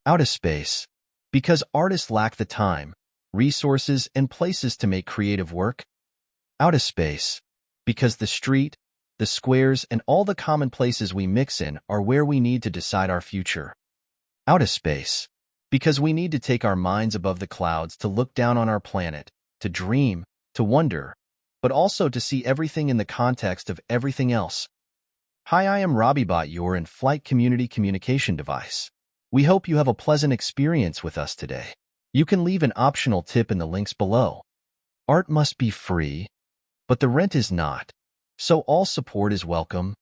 Outa-space. Because artists lack the time, resources, and places to make creative work. Outa-space. Because the street, the squares, and all the common places we mix in are where we need to decide our future. Outa-space. Because we need to take our minds above the clouds to look down on our planet, to dream, to wonder, but also to see everything in the context of everything else. Hi, I am RobbieBot, your in-flight community communication device. We hope you have a pleasant experience with us today. You can leave an optional tip in the links below. Art must be free, but the rent is not, so all support is welcome.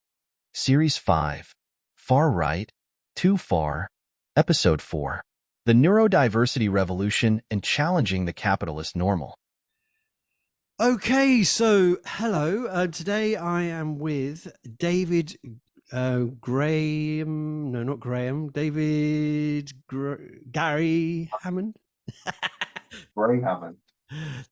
Series 5, Far Right, Too Far, Episode 4, The Neurodiversity Revolution and Challenging the Capitalist Normal. Okay, so hello. Today I am with David Graham. No, not Graham. Gary-Hammond. Gray-Hammond.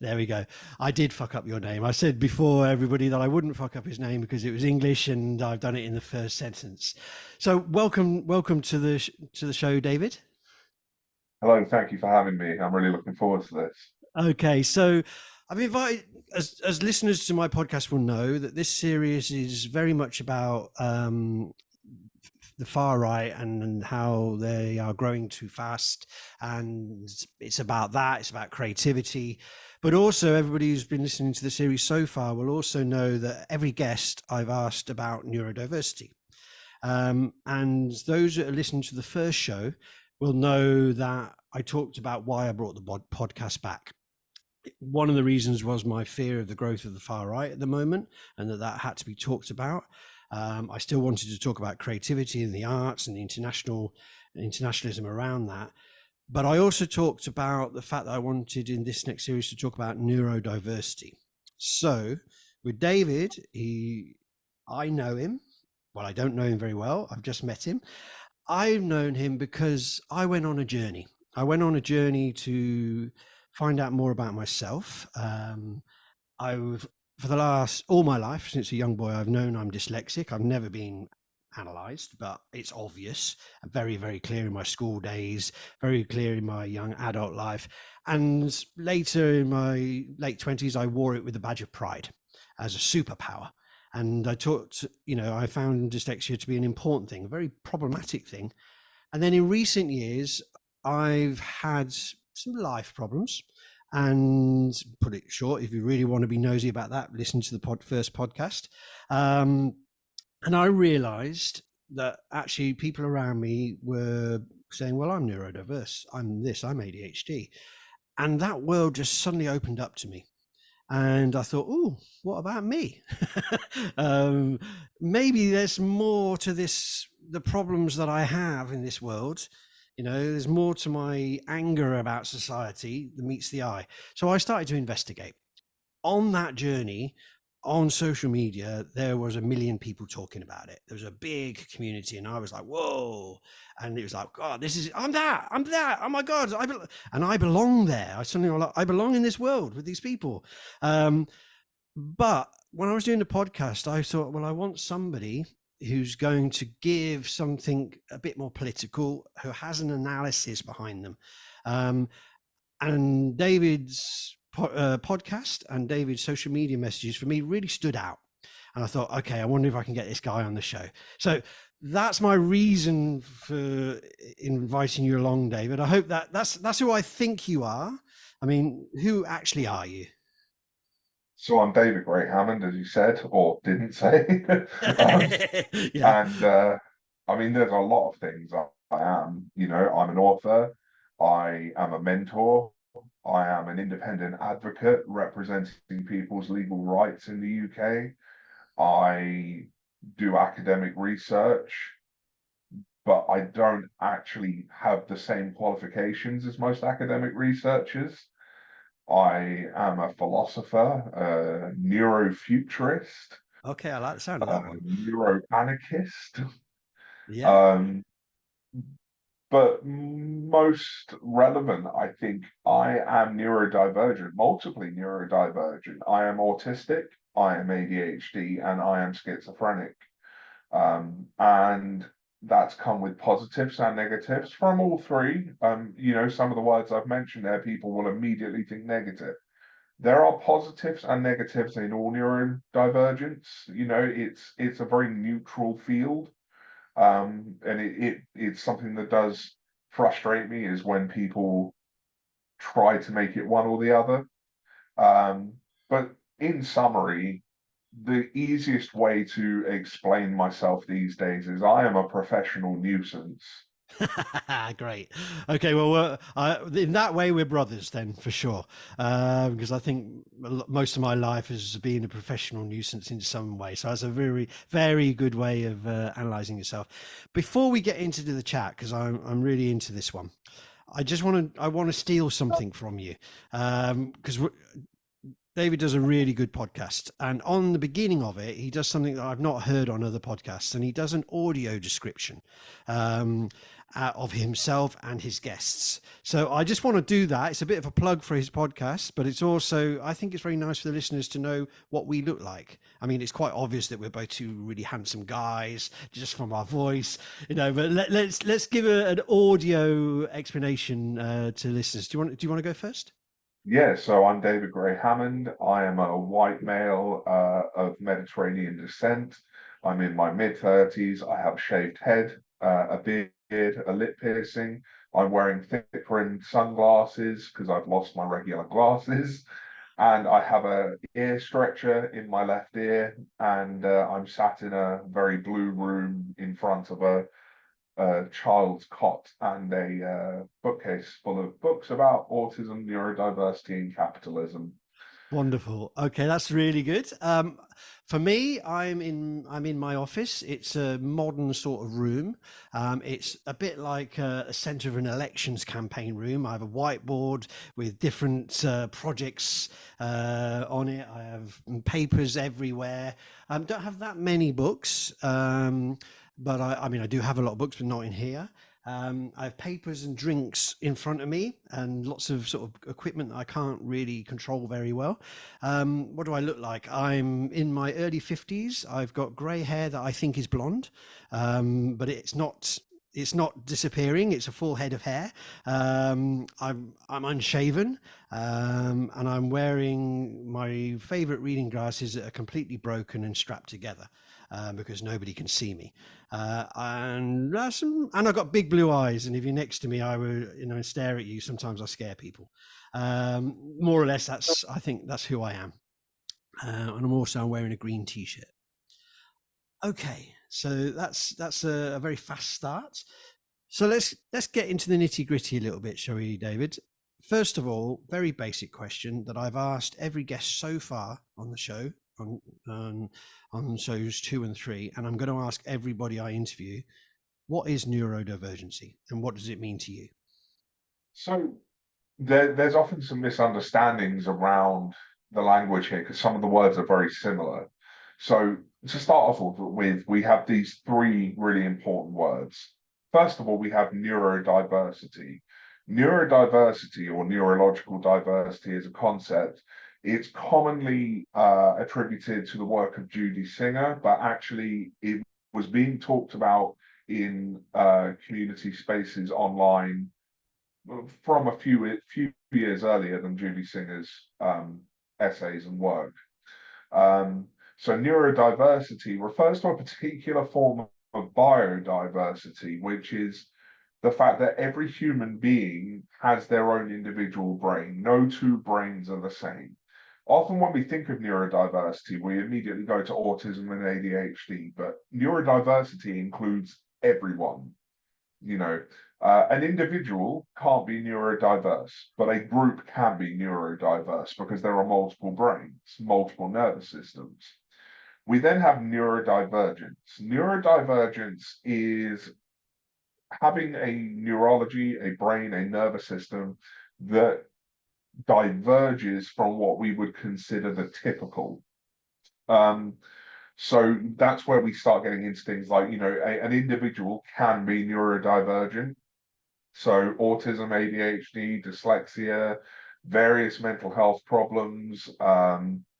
There we go. I did fuck up your name. I said before everybody that I wouldn't fuck up his name because it was English, and I've done it in the first sentence. So welcome to the show, David. Hello, thank you for having me. I'm really looking forward to this. Okay, so I've invited, as listeners to my podcast will know, that this series is very much about the far right and how they are growing too fast, and it's about that. It's about creativity, but also everybody who's been listening to the series so far will also know that every guest I've asked about neurodiversity, and those that are listening to the first show will know that I talked about why I brought the podcast back. One of the reasons was my fear of the growth of the far right at the moment, and that had to be talked about. I still wanted to talk about creativity and the arts and the internationalism around that. But I also talked about the fact that I wanted in this next series to talk about neurodiversity. So with David, I know him. Well, I don't know him very well. I've just met him. I've known him because I went on a journey. I went on a journey to find out more about myself. All my life, since a young boy, I've known I'm dyslexic. I've never been analysed, but it's obvious. Very, very clear in my school days, very clear in my young adult life. And later in my late 20s, I wore it with a badge of pride as a superpower. And I found dyslexia to be an important thing, a very problematic thing. And then in recent years, I've had some life problems, and put it short, if you really want to be nosy about that, listen to the first podcast. And I realized that actually people around me were saying, well, I'm neurodiverse, I'm ADHD. And that world just suddenly opened up to me. And I thought, oh, what about me? Maybe there's more to the problems that I have in this world. There's more to my anger about society than meets the eye. So I started to investigate. On that journey, on social media, there was a million people talking about it. There was a big community, and I was like, whoa. And it was like, God, I'm that. Oh my God. I belong there. I belong in this world with these people. But when I was doing the podcast, I thought, well, I want somebody who's going to give something a bit more political, who has an analysis behind them. And David's podcast and David's social media messages for me really stood out. And I thought, okay, I wonder if I can get this guy on the show. So that's my reason for inviting you along, David. I hope that's who I think you are. I mean, who actually are you? So I'm David Gray-Hammond, as you said, or didn't say. Yeah. And I mean, there's a lot of things I am. I'm an author. I am a mentor. I am an independent advocate representing people's legal rights in the UK. I do academic research, but I don't actually have the same qualifications as most academic researchers. I am a philosopher, a neurofuturist. Okay, I like the sound of that one. Neuroanarchist. Yeah. But most relevant, I think, I am neurodivergent, multiply neurodivergent. I am autistic, I am ADHD, and I am schizophrenic. And that's come with positives and negatives from all three. You know, some of the words I've mentioned there, people will immediately think negative. There are positives and negatives in all neurodivergence. You know, it's a very neutral field, and it's something that does frustrate me is when people try to make it one or the other. But in summary, the easiest way to explain myself these days is I am a professional nuisance. Great. Okay, well, in that way, we're brothers then, for sure. Because I think most of my life has been a professional nuisance in some way. So that's a very, very good way of analyzing yourself. Before we get into the chat, because I'm really into this one, I want to steal something from you, because David does a really good podcast, and on the beginning of it, he does something that I've not heard on other podcasts, and he does an audio description of himself and his guests. So I just want to do that. It's a bit of a plug for his podcast, but it's also, I think it's very nice for the listeners to know what we look like. I mean, it's quite obvious that we're both two really handsome guys just from our voice, you know, but let's give an audio explanation to listeners. Do you want to go first? Yeah, so I'm David Gray-Hammond. I am a white male of Mediterranean descent. I'm in my mid-30s. I have a shaved head, a beard, a lip piercing. I'm wearing thick-rimmed sunglasses because I've lost my regular glasses. And I have a ear stretcher in my left ear. And I'm sat in a very blue room in front of a child's cot and a bookcase full of books about autism, neurodiversity, and capitalism. Wonderful. Okay, that's really good. For me, I'm in my office. It's a modern sort of room. It's a bit like a center of an elections campaign room. I have a whiteboard with different projects on it. I have papers everywhere. Don't have that many books, but I mean, I do have a lot of books, but not in here. I have papers and drinks in front of me and lots of sort of equipment that I can't really control very well. What do I look like? I'm in my early 50s. I've got grey hair that I think is blonde, but it's not disappearing. It's a full head of hair. I'm unshaven, and I'm wearing my favorite reading glasses that are completely broken and strapped together. Because nobody can see me, and I've got big blue eyes. And if you're next to me, I will, and stare at you. Sometimes I scare people. More or less, I think that's who I am. And I'm wearing a green T-shirt. Okay, so that's a very fast start. So let's get into the nitty gritty a little bit, shall we, David? First of all, very basic question that I've asked every guest so far on the show, on shows 2 and 3, and I'm going to ask everybody I interview, what is neurodivergency and what does it mean to you? So there's often some misunderstandings around the language here because some of the words are very similar. So to start off with, we have these three really important words. First of all, we have neurodiversity. Neurodiversity or neurological diversity is a concept. It's commonly attributed to the work of Judy Singer, but actually it was being talked about in community spaces online from a few years earlier than Judy Singer's essays and work. So neurodiversity refers to a particular form of biodiversity, which is the fact that every human being has their own individual brain. No two brains are the same. Often when we think of neurodiversity, we immediately go to autism and ADHD, but neurodiversity includes everyone. You know, an individual can't be neurodiverse, but a group can be neurodiverse because there are multiple brains, multiple nervous systems. We then have neurodivergence. Neurodivergence is having a neurology, a brain, a nervous system that diverges from what we would consider the typical. So that's where we start getting into things like, an individual can be neurodivergent. So autism, ADHD, dyslexia, various mental health problems,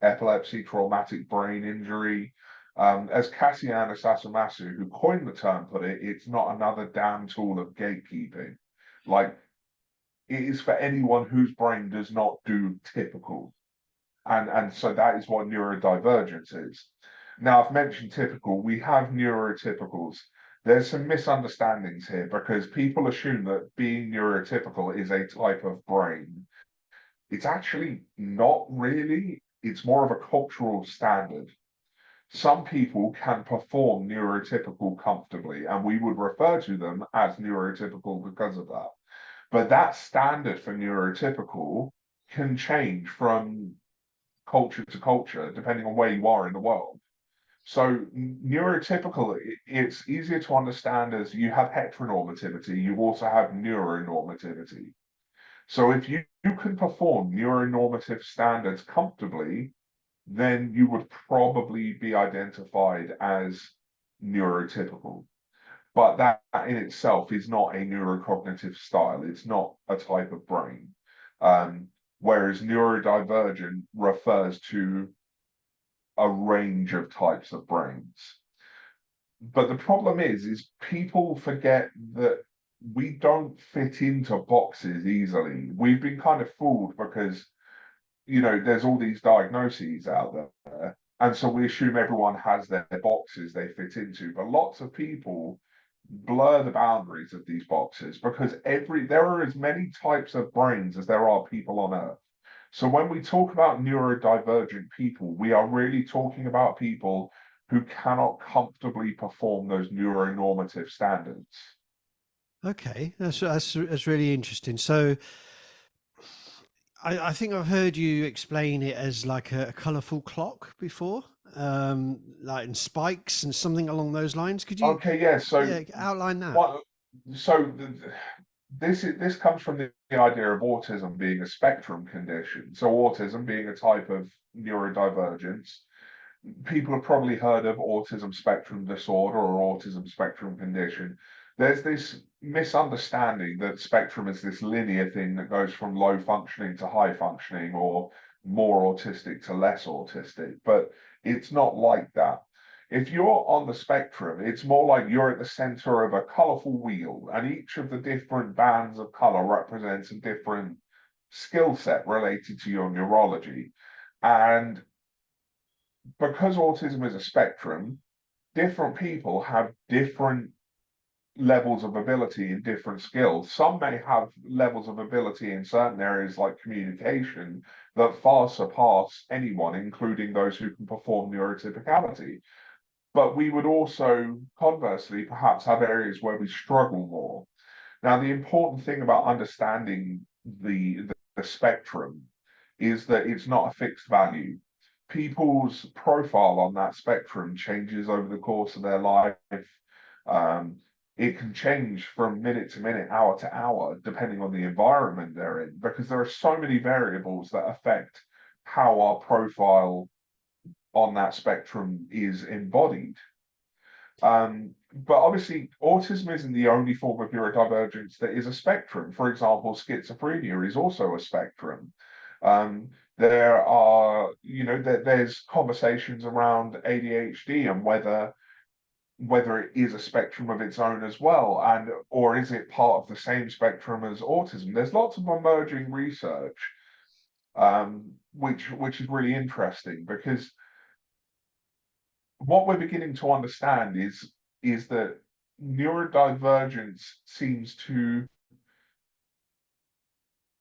epilepsy, traumatic brain injury. As Cassiana Sasamasu, who coined the term, put it, it's not another damn tool of gatekeeping. Like, it is for anyone whose brain does not do typical. And so that is what neurodivergence is. Now, I've mentioned typical, we have neurotypicals. There's some misunderstandings here because people assume that being neurotypical is a type of brain. It's actually not really, it's more of a cultural standard. Some people can perform neurotypical comfortably, and we would refer to them as neurotypical because of that. But that standard for neurotypical can change from culture to culture, depending on where you are in the world. So neurotypical, it's easier to understand as you have heteronormativity, you also have neuronormativity. So if you can perform neuronormative standards comfortably, then you would probably be identified as neurotypical. But that in itself is not a neurocognitive style. It's not a type of brain. Whereas neurodivergent refers to a range of types of brains. But the problem is people forget that we don't fit into boxes easily. We've been kind of fooled because, you know, there's all these diagnoses out there. And so we assume everyone has their boxes they fit into. But lots of people blur the boundaries of these boxes because there are as many types of brains as there are people on Earth. So when we talk about neurodivergent people, we are really talking about people who cannot comfortably perform those neuronormative standards. Okay, that's really interesting. So I think I've heard you explain it as like a colourful clock before, like in spikes and something along those lines. Could you Okay, yeah. So outline that? what? So this comes from the idea of autism being a spectrum condition. So autism being a type of neurodivergence. People have probably heard of autism spectrum disorder or autism spectrum condition. There's this misunderstanding that spectrum is this linear thing that goes from low functioning to high functioning or more autistic to less autistic, but it's not like that. If you're on the spectrum, it's more like you're at the center of a colorful wheel, and each of the different bands of color represents a different skill set related to your neurology. And because autism is a spectrum, different people have different levels of ability in different skills. Some may have levels of ability in certain areas like communication that far surpass anyone, including those who can perform neurotypicality. But we would also, conversely, perhaps have areas where we struggle more. Now, the important thing about understanding the spectrum is that it's not a fixed value. People's profile on that spectrum changes over the course of their life. It can change from minute to minute, hour to hour, depending on the environment they're in, because there are so many variables that affect how our profile on that spectrum is embodied. But obviously, autism isn't the only form of neurodivergence that is a spectrum. For example, schizophrenia is also a spectrum. There are, there's conversations around ADHD and whether it is a spectrum of its own as well, or is it part of the same spectrum as autism? There's lots of emerging research, which is really interesting because what we're beginning to understand is that neurodivergence seems to,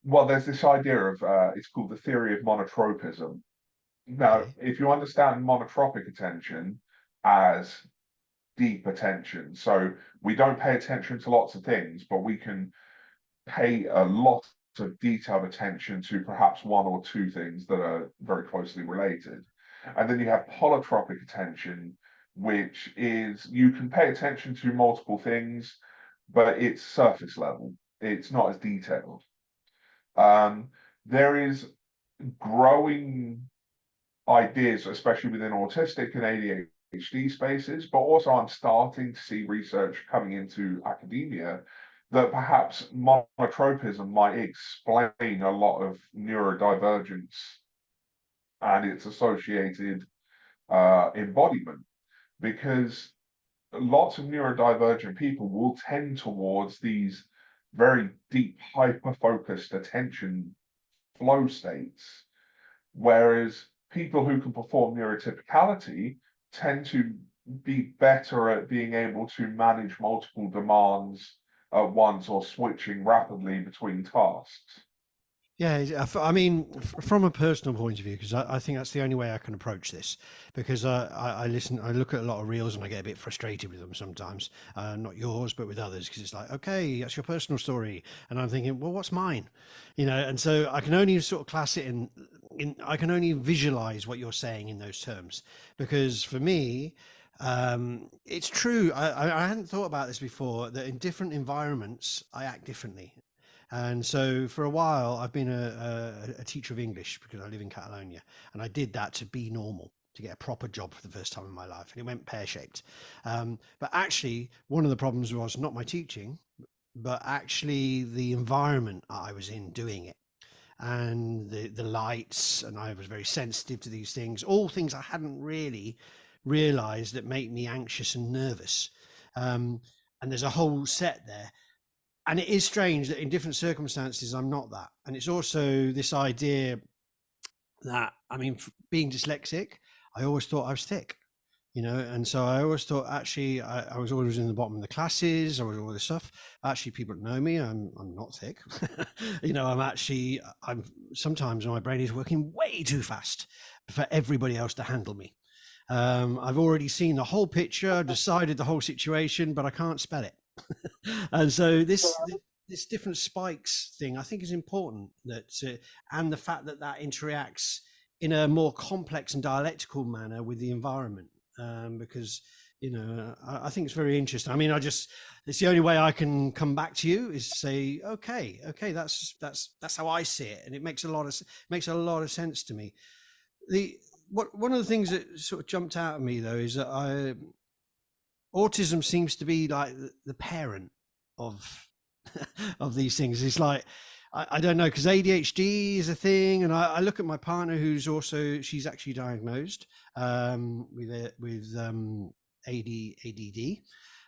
well, there's this idea of it's called the theory of monotropism. Now, Okay. if you understand monotropic attention as deep attention, so we don't pay attention to lots of things, but we can pay a lot of detailed attention to perhaps one or two things that are very closely related. And then you have polytropic attention, which is you can pay attention to multiple things, but it's surface level. It's not as detailed. There is growing ideas, especially within autistic and ADHD spaces, but also I'm starting to see research coming into academia that perhaps monotropism might explain a lot of neurodivergence and its associated embodiment. because lots of neurodivergent people will tend towards these very deep, hyper-focused attention flow states, whereas people who can perform neurotypicality tend to be better at being able to manage multiple demands at once or switching rapidly between tasks. Yeah, I mean, from a personal point of view, because I think that's the only way I can approach this. Because I look at a lot of reels and I get a bit frustrated with them sometimes. Not yours, but with others, because it's like, okay, that's your personal story, and I'm thinking, well, what's mine? And so I can only sort of class it in. I can only visualize what you're saying in those terms, because for me, it's true. I hadn't thought about this before. That in different environments, I act differently. And so for a while, I've been a teacher of English because I live in Catalonia, and I did that to be normal, to get a proper job for the first time in my life, and it went pear-shaped. But actually, one of the problems was not my teaching, but actually the environment I was in doing it, and the lights, and I was very sensitive to these things, all things I hadn't really realized that make me anxious and nervous. And there's a whole set there. And it is strange that in different circumstances I'm not that. And it's also this idea that, I mean, being dyslexic, I always thought I was thick, and so I always thought actually I was always in the bottom of the classes. I was all this stuff. Actually, people that know me, I'm not thick. I'm sometimes my brain is working way too fast for everybody else to handle me. I've already seen the whole picture, decided the whole situation, but I can't spell it. And so this different spikes thing, I think, is important, and the fact that interacts in a more complex and dialectical manner with the environment, because I think it's very interesting. I mean, it's the only way I can come back to you is to say, okay, that's how I see it, and it makes a lot of sense to me. One of the things that sort of jumped out at me though is that autism seems to be like the parent of of these things. It's like I don't know, because ADHD is a thing, and I look at my partner who's also, she's actually diagnosed with ADD,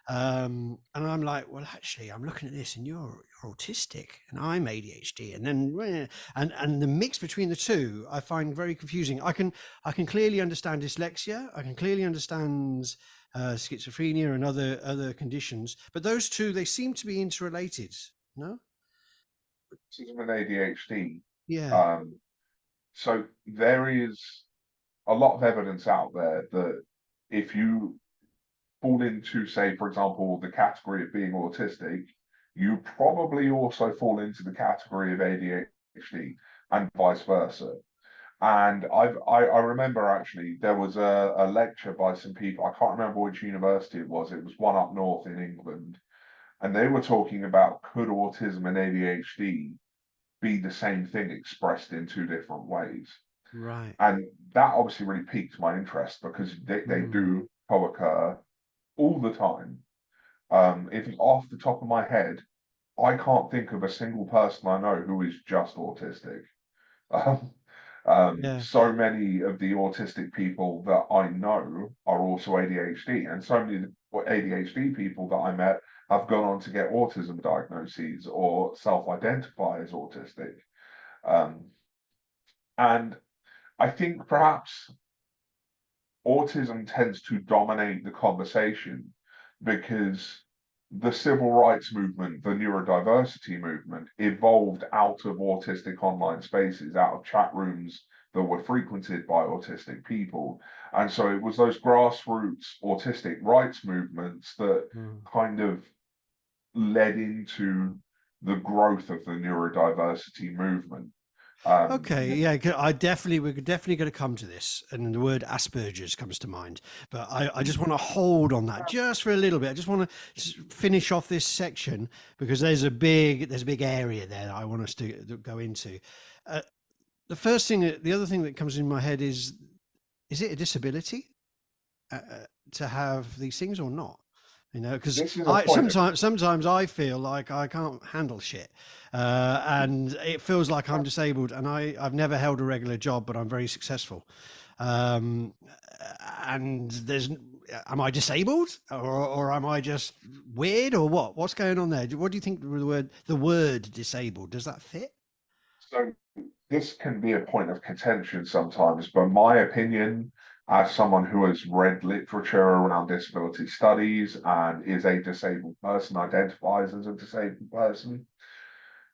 and I'm like, well, actually, I'm looking at this, and you're autistic, and I'm ADHD, and then and the mix between the two I find very confusing. I can clearly understand dyslexia. I can clearly understand schizophrenia and other conditions, but those two, they seem to be interrelated. No? Autism and ADHD. Yeah. So there is a lot of evidence out there that if you fall into, say, for example, the category of being autistic, you probably also fall into the category of ADHD and vice versa. And I remember actually there was a lecture by some people, I can't remember which university it was one up north in England, and they were talking about, could autism and ADHD be the same thing expressed in two different ways? Right. And that obviously really piqued my interest, because they do co-occur all the time. If off the top of my head, I can't think of a single person I know who is just autistic. So many of the autistic people that I know are also ADHD, and so many ADHD people that I met have gone on to get autism diagnoses or self-identify as autistic. And I think perhaps autism tends to dominate the conversation because the civil rights movement, the neurodiversity movement, evolved out of autistic online spaces, out of chat rooms that were frequented by autistic people. And so it was those grassroots autistic rights movements that kind of led into the growth of the neurodiversity movement. Okay, yeah, we're definitely going to come to this, and the word Asperger's comes to mind. But I just want to hold on that just for a little bit. I just want to finish off this section because there's a big area there that I want us to go into. The other thing that comes in my head is it a disability to have these things or not? Because sometimes I feel like I can't handle shit, and it feels like I'm disabled, and I've never held a regular job, but I'm very successful. And am I disabled, or am I just weird, or what? What's going on there? What do you think the word disabled, does that fit? So this can be a point of contention sometimes, but my opinion, as someone who has read literature around disability studies and is a disabled person, identifies as a disabled person,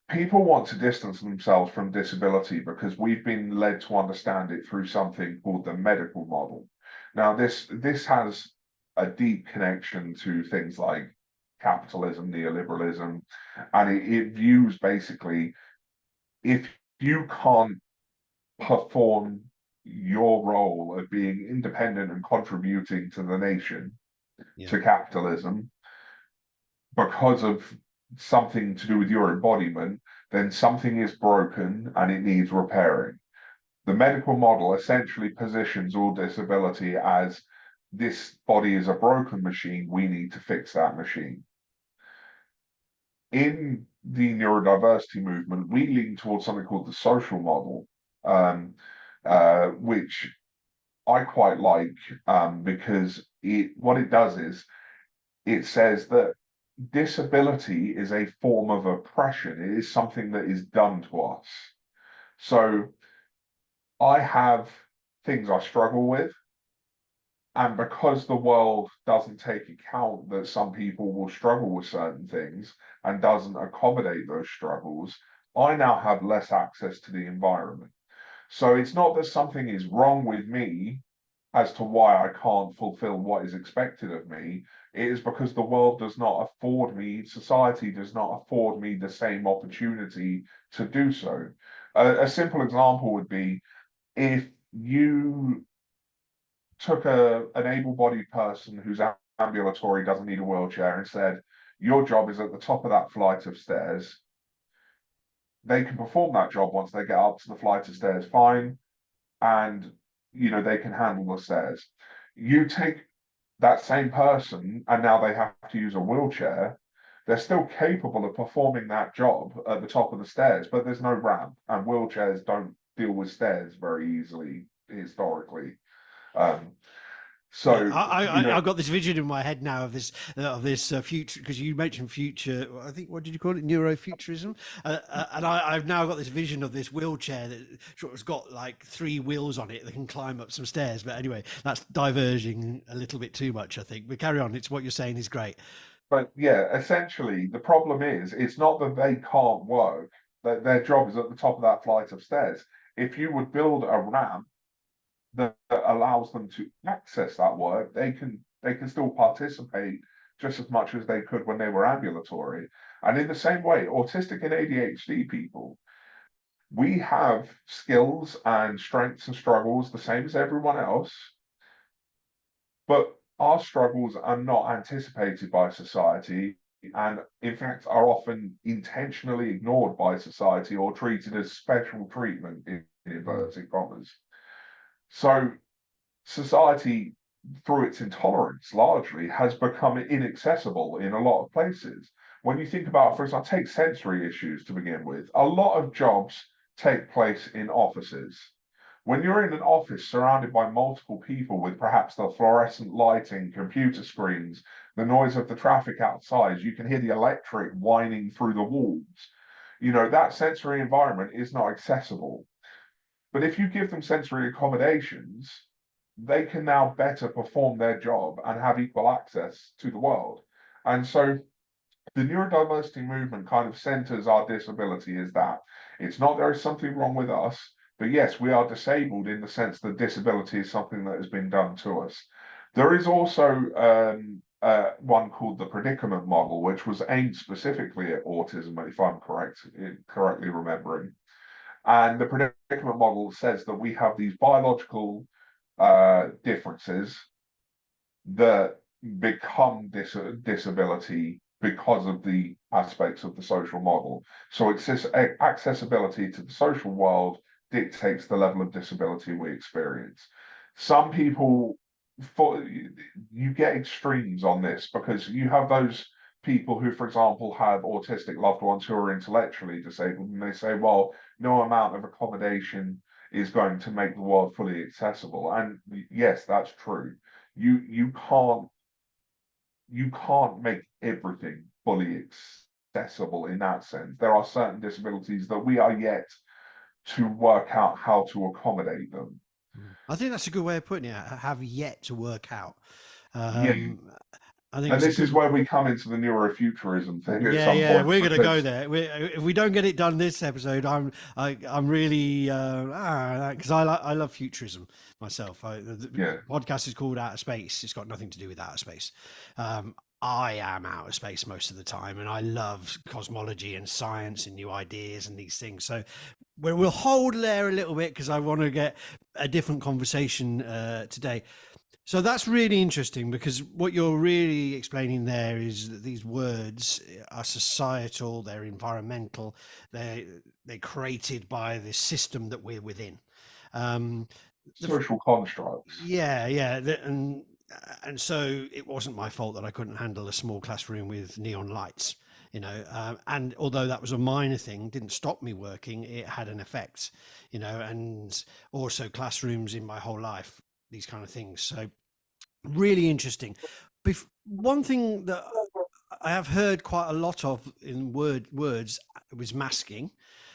people want to distance themselves from disability because we've been led to understand it through something called the medical model. Now, this has a deep connection to things like capitalism, neoliberalism, and it views basically if you can't perform your role of being independent and contributing to the nation, to capitalism, because of something to do with your embodiment, then something is broken and it needs repairing. The medical model essentially positions all disability as this body is a broken machine, we need to fix that machine. In the neurodiversity movement, we lean towards something called the social model, which I quite like because what it does is it says that disability is a form of oppression. It is something that is done to us. So I have things I struggle with, and because the world doesn't take account that some people will struggle with certain things and doesn't accommodate those struggles, I now have less access to the environment. So it's not that something is wrong with me as to why I can't fulfill what is expected of me. It is because the world does not afford me, society does not afford me the same opportunity to do so. A simple example would be if you took an able-bodied person who's ambulatory, doesn't need a wheelchair, and said, your job is at the top of that flight of stairs. They can perform that job once they get up to the flight of stairs fine, and they can handle the stairs. You take that same person and now they have to use a wheelchair. They're still capable of performing that job at the top of the stairs, but there's no ramp, and wheelchairs don't deal with stairs very easily historically. So I've got this vision in my head now of this future, because you mentioned future. I think, what did you call it? Neurofuturism. And I've now got this vision of this wheelchair that sort of has got like 3 wheels on it that can climb up some stairs. But anyway, that's diverging a little bit too much, I think. But carry on. It's what you're saying is great. But yeah, essentially the problem is it's not that they can't work, that their job is at the top of that flight of stairs. If you would build a ramp that allows them to access that work, they can still participate just as much as they could when they were ambulatory. And in the same way, autistic and ADHD people, we have skills and strengths and struggles the same as everyone else, but our struggles are not anticipated by society, and in fact are often intentionally ignored by society or treated as special treatment in inverted commas. So society, through its intolerance largely, has become inaccessible in a lot of places. When you think about, for example, take sensory issues to begin with, a lot of jobs take place in offices. When you're in an office surrounded by multiple people with perhaps the fluorescent lighting, computer screens, the noise of the traffic outside, you can hear the electric whining through the walls. That sensory environment is not accessible. But if you give them sensory accommodations, they can now better perform their job and have equal access to the world. And so the neurodiversity movement kind of centers our disability as that. It's not there is something wrong with us, but yes, we are disabled in the sense that disability is something that has been done to us. There is also one called the predicament model, which was aimed specifically at autism, if I'm correctly remembering. And the predicament model says that we have these biological differences that become disability because of the aspects of the social model. So it's this accessibility to the social world dictates the level of disability we experience. Some people, you get extremes on this because you have those people who, for example, have autistic loved ones who are intellectually disabled, and they say, well, no amount of accommodation is going to make the world fully accessible. And yes, that's true. you can't make everything fully accessible in that sense. There are certain disabilities that we are yet to work out how to accommodate them. I think that's a good way of putting it. Have yet to work out. Yeah. I think And it's a this is good. where we come into the neurofuturism thing at Yeah, some yeah, point. we're going to go because- there. If we don't get it done this episode, I'm really because I love futurism myself. The Yeah. podcast is called Outa-space. It's got nothing to do with outer space. I am outer space most of the time, and I love cosmology and science and new ideas and these things. So we'll hold there a little bit because I want to get a different conversation today. So that's really interesting, because what you're really explaining there is that these words are societal, they're environmental, they're created by the system that we're within. Social constructs. Yeah, and so it wasn't my fault that I couldn't handle a small classroom with neon lights, and although that was a minor thing, didn't stop me working. It had an effect, and also classrooms in my whole life, these kind of things. So really interesting. One thing that I have heard quite a lot of in words was masking,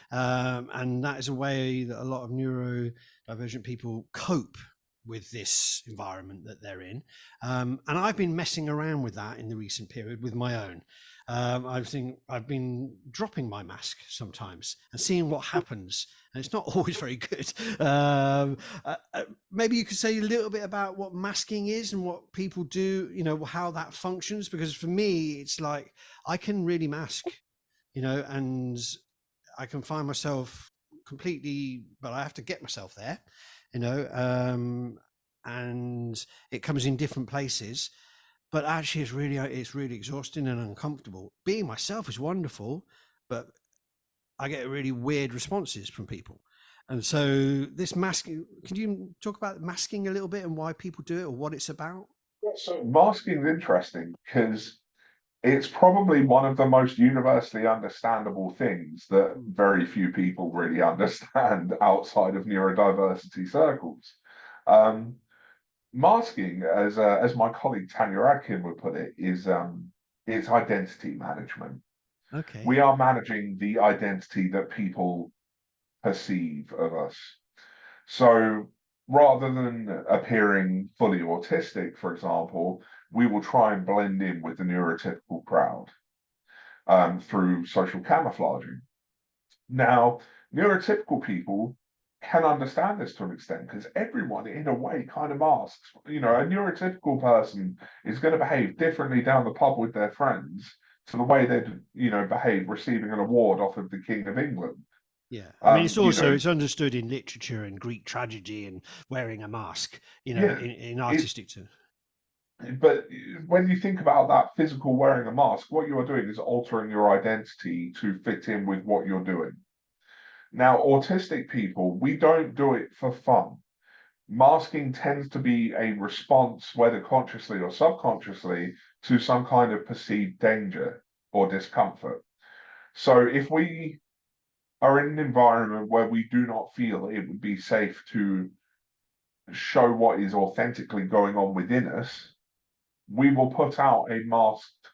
and that is a way that a lot of neurodivergent people cope with this environment that they're in. And I've been messing around with that in the recent period with my own. I've been dropping my mask sometimes and seeing what happens, and it's not always very good. Maybe you could say a little bit about what masking is and what people do, how that functions, because for me, it's like I can really mask, and I can find myself completely, but I have to get myself there, and it comes in different places. But actually, it's really exhausting and uncomfortable. Being myself is wonderful, but I get really weird responses from people. And so this masking, can you talk about masking a little bit and why people do it or what it's about? So masking is interesting because it's probably one of the most universally understandable things that very few people really understand outside of neurodiversity circles. Masking, as my colleague Tanya Adkin would put it, is it's identity management. Okay. We are managing the identity that people perceive of us. So rather than appearing fully autistic, for example, we will try and blend in with the neurotypical crowd through social camouflaging. Now, neurotypical people can understand this to an extent because everyone, in a way, kind of asks. A neurotypical person is going to behave differently down the pub with their friends to the way they'd, behave receiving an award off of the King of England. Yeah, I mean, it's also it's understood in literature and Greek tragedy and wearing a mask, in artistic terms. But when you think about that physical wearing a mask, what you are doing is altering your identity to fit in with what you're doing. Now, autistic people, we don't do it for fun. Masking tends to be a response, whether consciously or subconsciously, to some kind of perceived danger or discomfort. So if we are in an environment where we do not feel it would be safe to show what is authentically going on within us, we will put out a masked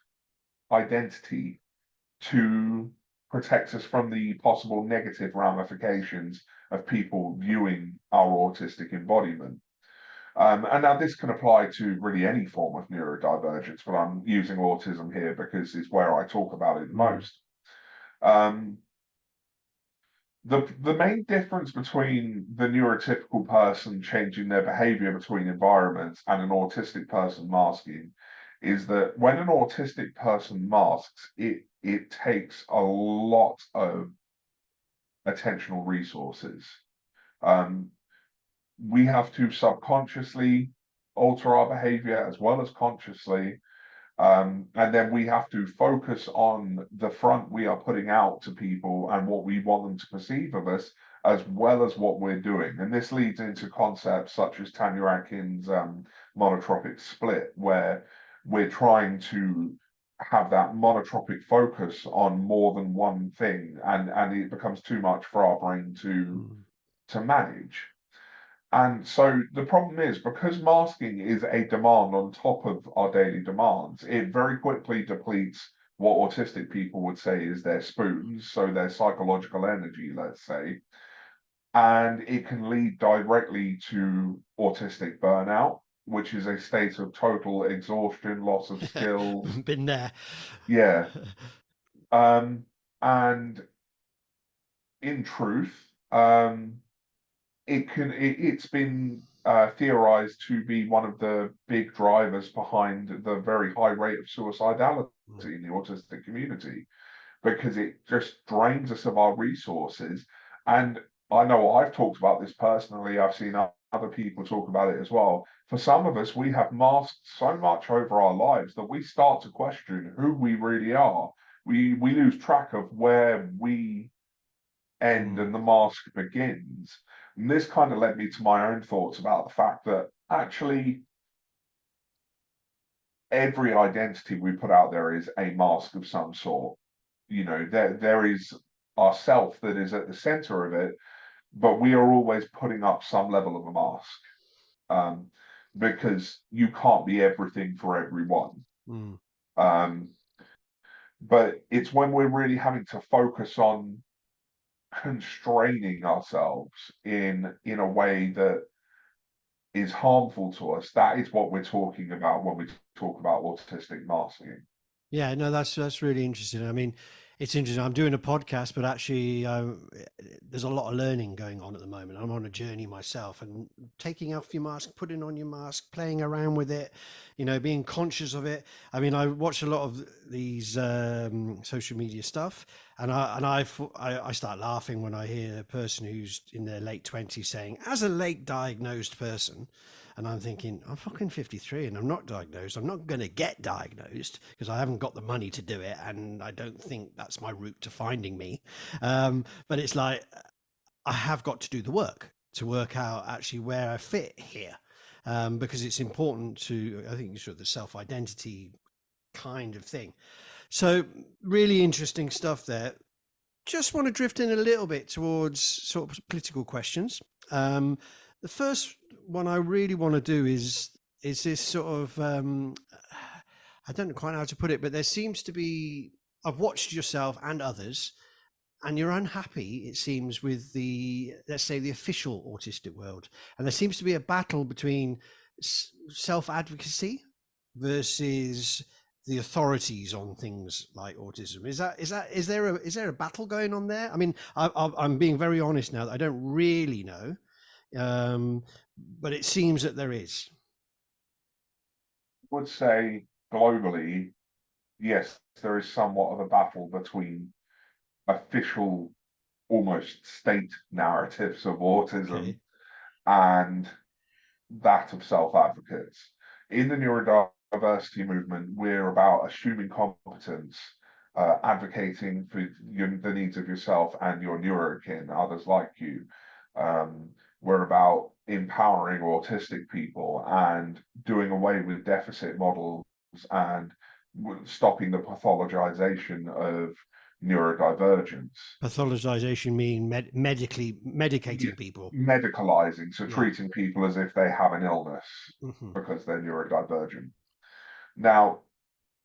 identity to protect us from the possible negative ramifications of people viewing our autistic embodiment. And now this can apply to really any form of neurodivergence, but I'm using autism here because it's where I talk about it most. The main difference between the neurotypical person changing their behavior between environments and an autistic person masking is that when an autistic person masks, it takes a lot of attentional resources. We have to subconsciously alter our behavior as well as consciously. And then we have to focus on the front we are putting out to people and what we want them to perceive of us, as well as what we're doing. And this leads into concepts such as Tanya Adkin's monotropic split, where we're trying to have that monotropic focus on more than one thing, and it becomes too much for our brain to manage. And so the problem is, because masking is a demand on top of our daily demands, it very quickly depletes what autistic people would say is their spoons, so their psychological energy, let's say, and it can lead directly to autistic burnout, which is a state of total exhaustion, loss of skill. Been there. Yeah. And in truth, it's been theorized to be one of the big drivers behind the very high rate of suicidality in the autistic community, because it just drains us of our resources. And I know I've talked about this personally. I've seen other people talk about it as well. For some of us, we have masked so much over our lives that we start to question who we really are. We lose track of where we end and the mask begins. And this kind of led me to my own thoughts about the fact that actually every identity we put out there is a mask of some sort. You know, there is ourself that is at the center of it, but we are always putting up some level of a mask, because you can't be everything for everyone. But it's when we're really having to focus on constraining ourselves in a way that is harmful to us, that is what we're talking about when we talk about autistic masking. Yeah, no, that's really interesting. I mean, it's interesting. I'm doing a podcast, but actually, there's a lot of learning going on at the moment. I'm on a journey myself, and taking off your mask, putting on your mask, playing around with it, you know, being conscious of it. I mean, I watch a lot of these social media stuff, and I start laughing when I hear a person who's in their late 20s saying, "As a late diagnosed person." And I'm thinking, I'm fucking 53 and I'm not diagnosed. I'm not going to get diagnosed because I haven't got the money to do it. And I don't think that's my route to finding me. But it's like, I have got to do the work to work out actually where I fit here. Because it's important to, I think, sort of the self-identity kind of thing. So really interesting stuff there. Just want to drift in a little bit towards sort of political questions. The first one I really want to do is this sort of I don't know quite how to put it, but there seems to be, I've watched yourself and others, and you're unhappy, it seems, with the, let's say, the official autistic world, and there seems to be a battle between self-advocacy versus the authorities on things like autism. Is there a battle going on there? I mean, I'm being very honest now that I don't really know, but it seems that there is. I would say globally, yes, there is somewhat of a battle between official, almost state narratives of autism and that of self-advocates. In the neurodiversity movement, we're about assuming competence, advocating for the needs of yourself and your neurokin, others like you. We're about empowering autistic people and doing away with deficit models and stopping the pathologization of neurodivergence. Pathologization mean medicating people. Medicalizing, so treating people as if they have an illness because they're neurodivergent. Now,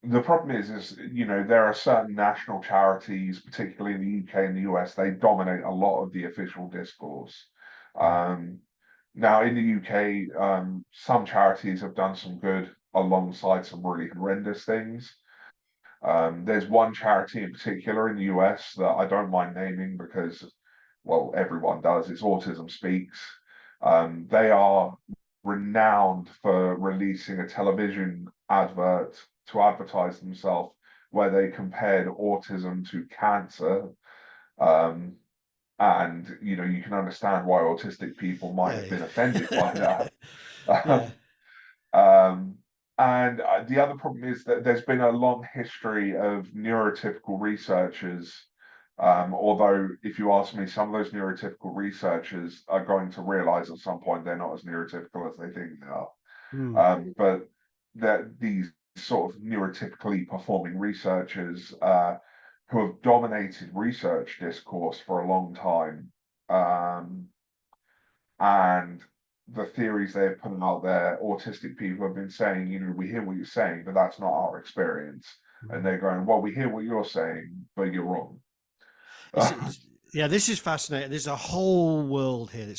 the problem is, you know, there are certain national charities, particularly in the UK and the US, they dominate a lot of the official discourse. Now, in the UK, some charities have done some good alongside some really horrendous things. There's one charity in particular in the US that I don't mind naming because, well, everyone does. It's Autism Speaks. They are renowned for releasing a television advert to advertise themselves where they compared autism to cancer. And, you know, you can understand why autistic people might have been offended by that. And the other problem is that there's been a long history of neurotypical researchers. Although, if you ask me, some of those neurotypical researchers are going to realize at some point they're not as neurotypical as they think they are. But that these sort of neurotypically performing researchers who have dominated research discourse for a long time, and the theories they've put out there, autistic people have been saying, you know, we hear what you're saying, but that's not our experience. And they're going, well, we hear what you're saying, but you're wrong. Yeah, this is fascinating. There's a whole world here.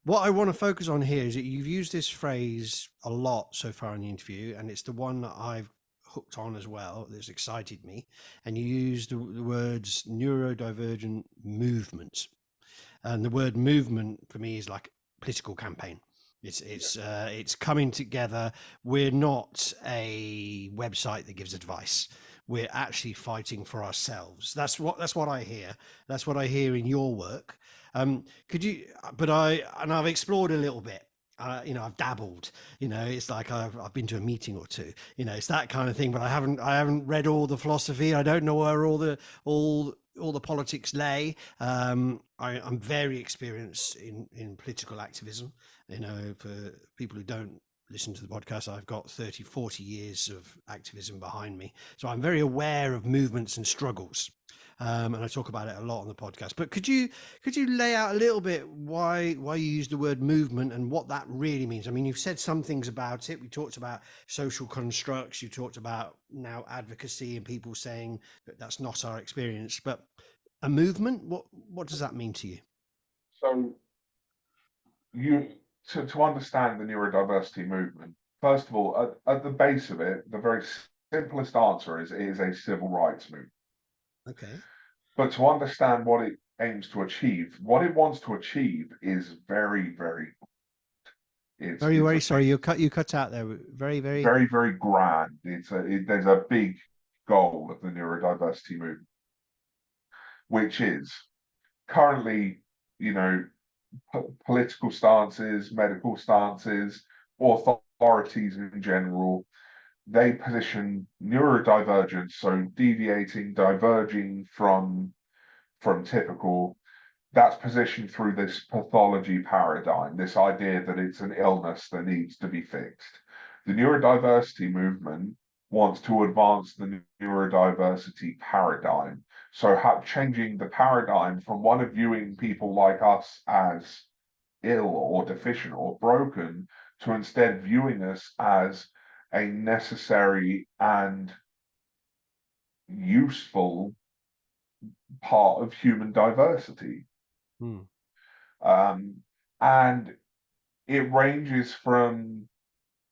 What I want to focus on here is that you've used this phrase a lot so far in the interview, and it's the one that I've hooked on as well. That's excited me. And you used the words neurodivergent movement, and the word movement for me is like political campaign. It's coming together. We're not a website that gives advice. We're actually fighting for ourselves. That's what I hear. That's what I hear in your work. Could you? But I've explored a little bit. You know, I've dabbled. You know, it's like I've been to a meeting or two. You know, it's that kind of thing. But I haven't read all the philosophy. I don't know where all the politics lay. I'm very experienced in political activism. You know, for people who don't listen to the podcast, I've got 30, 40 years of activism behind me. So I'm very aware of movements and struggles. And I talk about it a lot on the podcast. But could you lay out a little bit why you use the word movement and what that really means? I mean, you've said some things about it. We talked about social constructs. You talked about now advocacy and people saying that that's not our experience. But a movement, what does that mean to you? So to understand the neurodiversity movement, first of all, at the base of it, the very simplest answer is it is a civil rights movement. Okay. But to understand what it aims to achieve, what it wants to achieve is very, very. Very sorry, you cut out there. Very, very, very grand. There's a big goal of the neurodiversity movement, which is currently, you know, political stances, medical stances, authorities in general, they position neurodivergence, so deviating, diverging from typical, that's positioned through this pathology paradigm, this idea that it's an illness that needs to be fixed. The neurodiversity movement wants to advance the neurodiversity paradigm. So changing the paradigm from one of viewing people like us as ill or deficient or broken to instead viewing us as a necessary and useful part of human diversity. And it ranges from,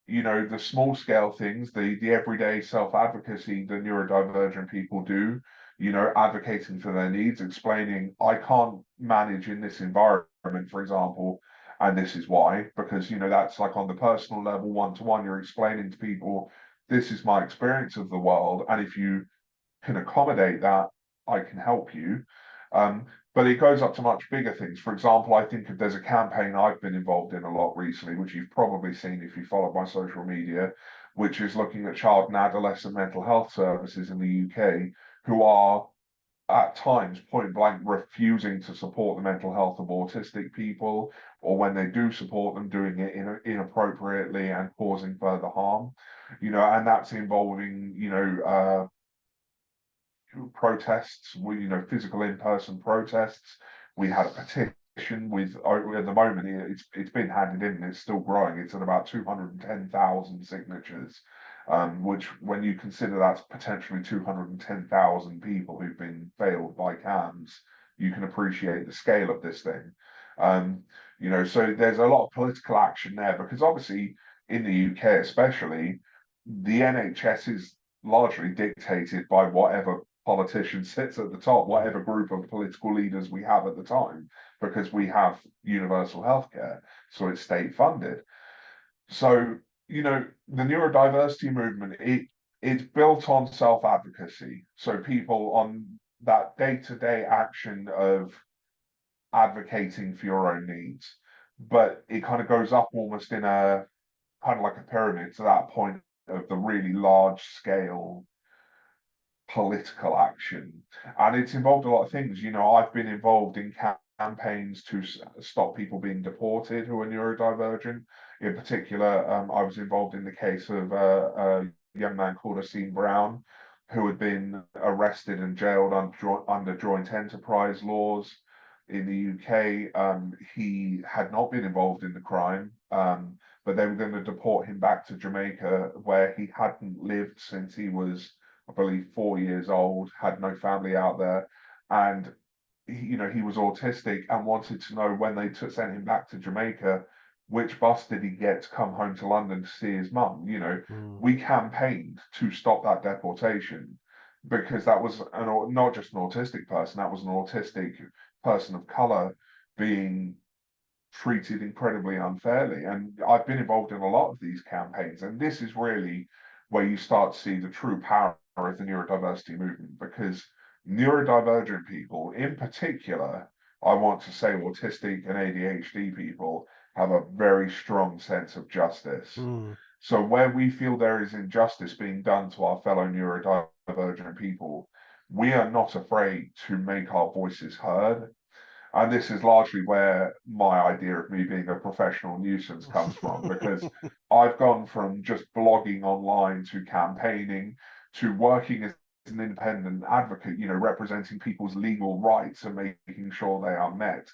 you know, the small scale things, the everyday self-advocacy the neurodivergent people do, you know, advocating for their needs, explaining, I can't manage in this environment, for example, and this is why, because, you know, that's like on the personal level, one-to-one, you're explaining to people, this is my experience of the world, and if you can accommodate that, I can help you. But it goes up to much bigger things. For example, I think if there's a campaign I've been involved in a lot recently, which you've probably seen if you follow my social media, which is looking at child and adolescent mental health services in the UK, who are at times point blank refusing to support the mental health of autistic people, or when they do support them, doing it inappropriately and causing further harm. You know, and that's involving, you know, protests, you know, physical in-person protests. We had a petition with, at the moment, it's been handed in and it's still growing. It's at about 210,000 signatures, which, when you consider that's potentially 210,000 people who've been failed by CAMS, you can appreciate the scale of this thing. You know, so there's a lot of political action there, because obviously in the UK especially, the NHS is largely dictated by whatever politician sits at the top, whatever group of political leaders we have at the time, because we have universal healthcare, so it's state funded. So, you know, the neurodiversity movement, it's built on self-advocacy. So people on that day-to-day action of advocating for your own needs, but it kind of goes up almost in a kind of like a pyramid to that point of the really large scale political action. And it's involved a lot of things. You know, I've been involved in campaigns to stop people being deported who are neurodivergent. In particular, I was involved in the case of a young man called Asim Brown, who had been arrested and jailed under joint enterprise laws in the UK. He had not been involved in the crime, but they were going to deport him back to Jamaica, where he hadn't lived since he was, I believe, 4 years old, had no family out there, and he was autistic and wanted to know when they sent him back to Jamaica, which bus did he get to come home to London to see his mum. We campaigned to stop that deportation because that was not just an autistic person, that was an autistic person of color being treated incredibly unfairly. And I've been involved in a lot of these campaigns, and this is really where you start to see the true power of the neurodiversity movement, because neurodivergent people in particular, I want to say autistic and ADHD people, have a very strong sense of justice. So where we feel there is injustice being done to our fellow neurodivergent people, we are not afraid to make our voices heard. And this is largely where my idea of me being a professional nuisance comes from, because I've gone from just blogging online to campaigning to working as an independent advocate, representing people's legal rights and making sure they are met.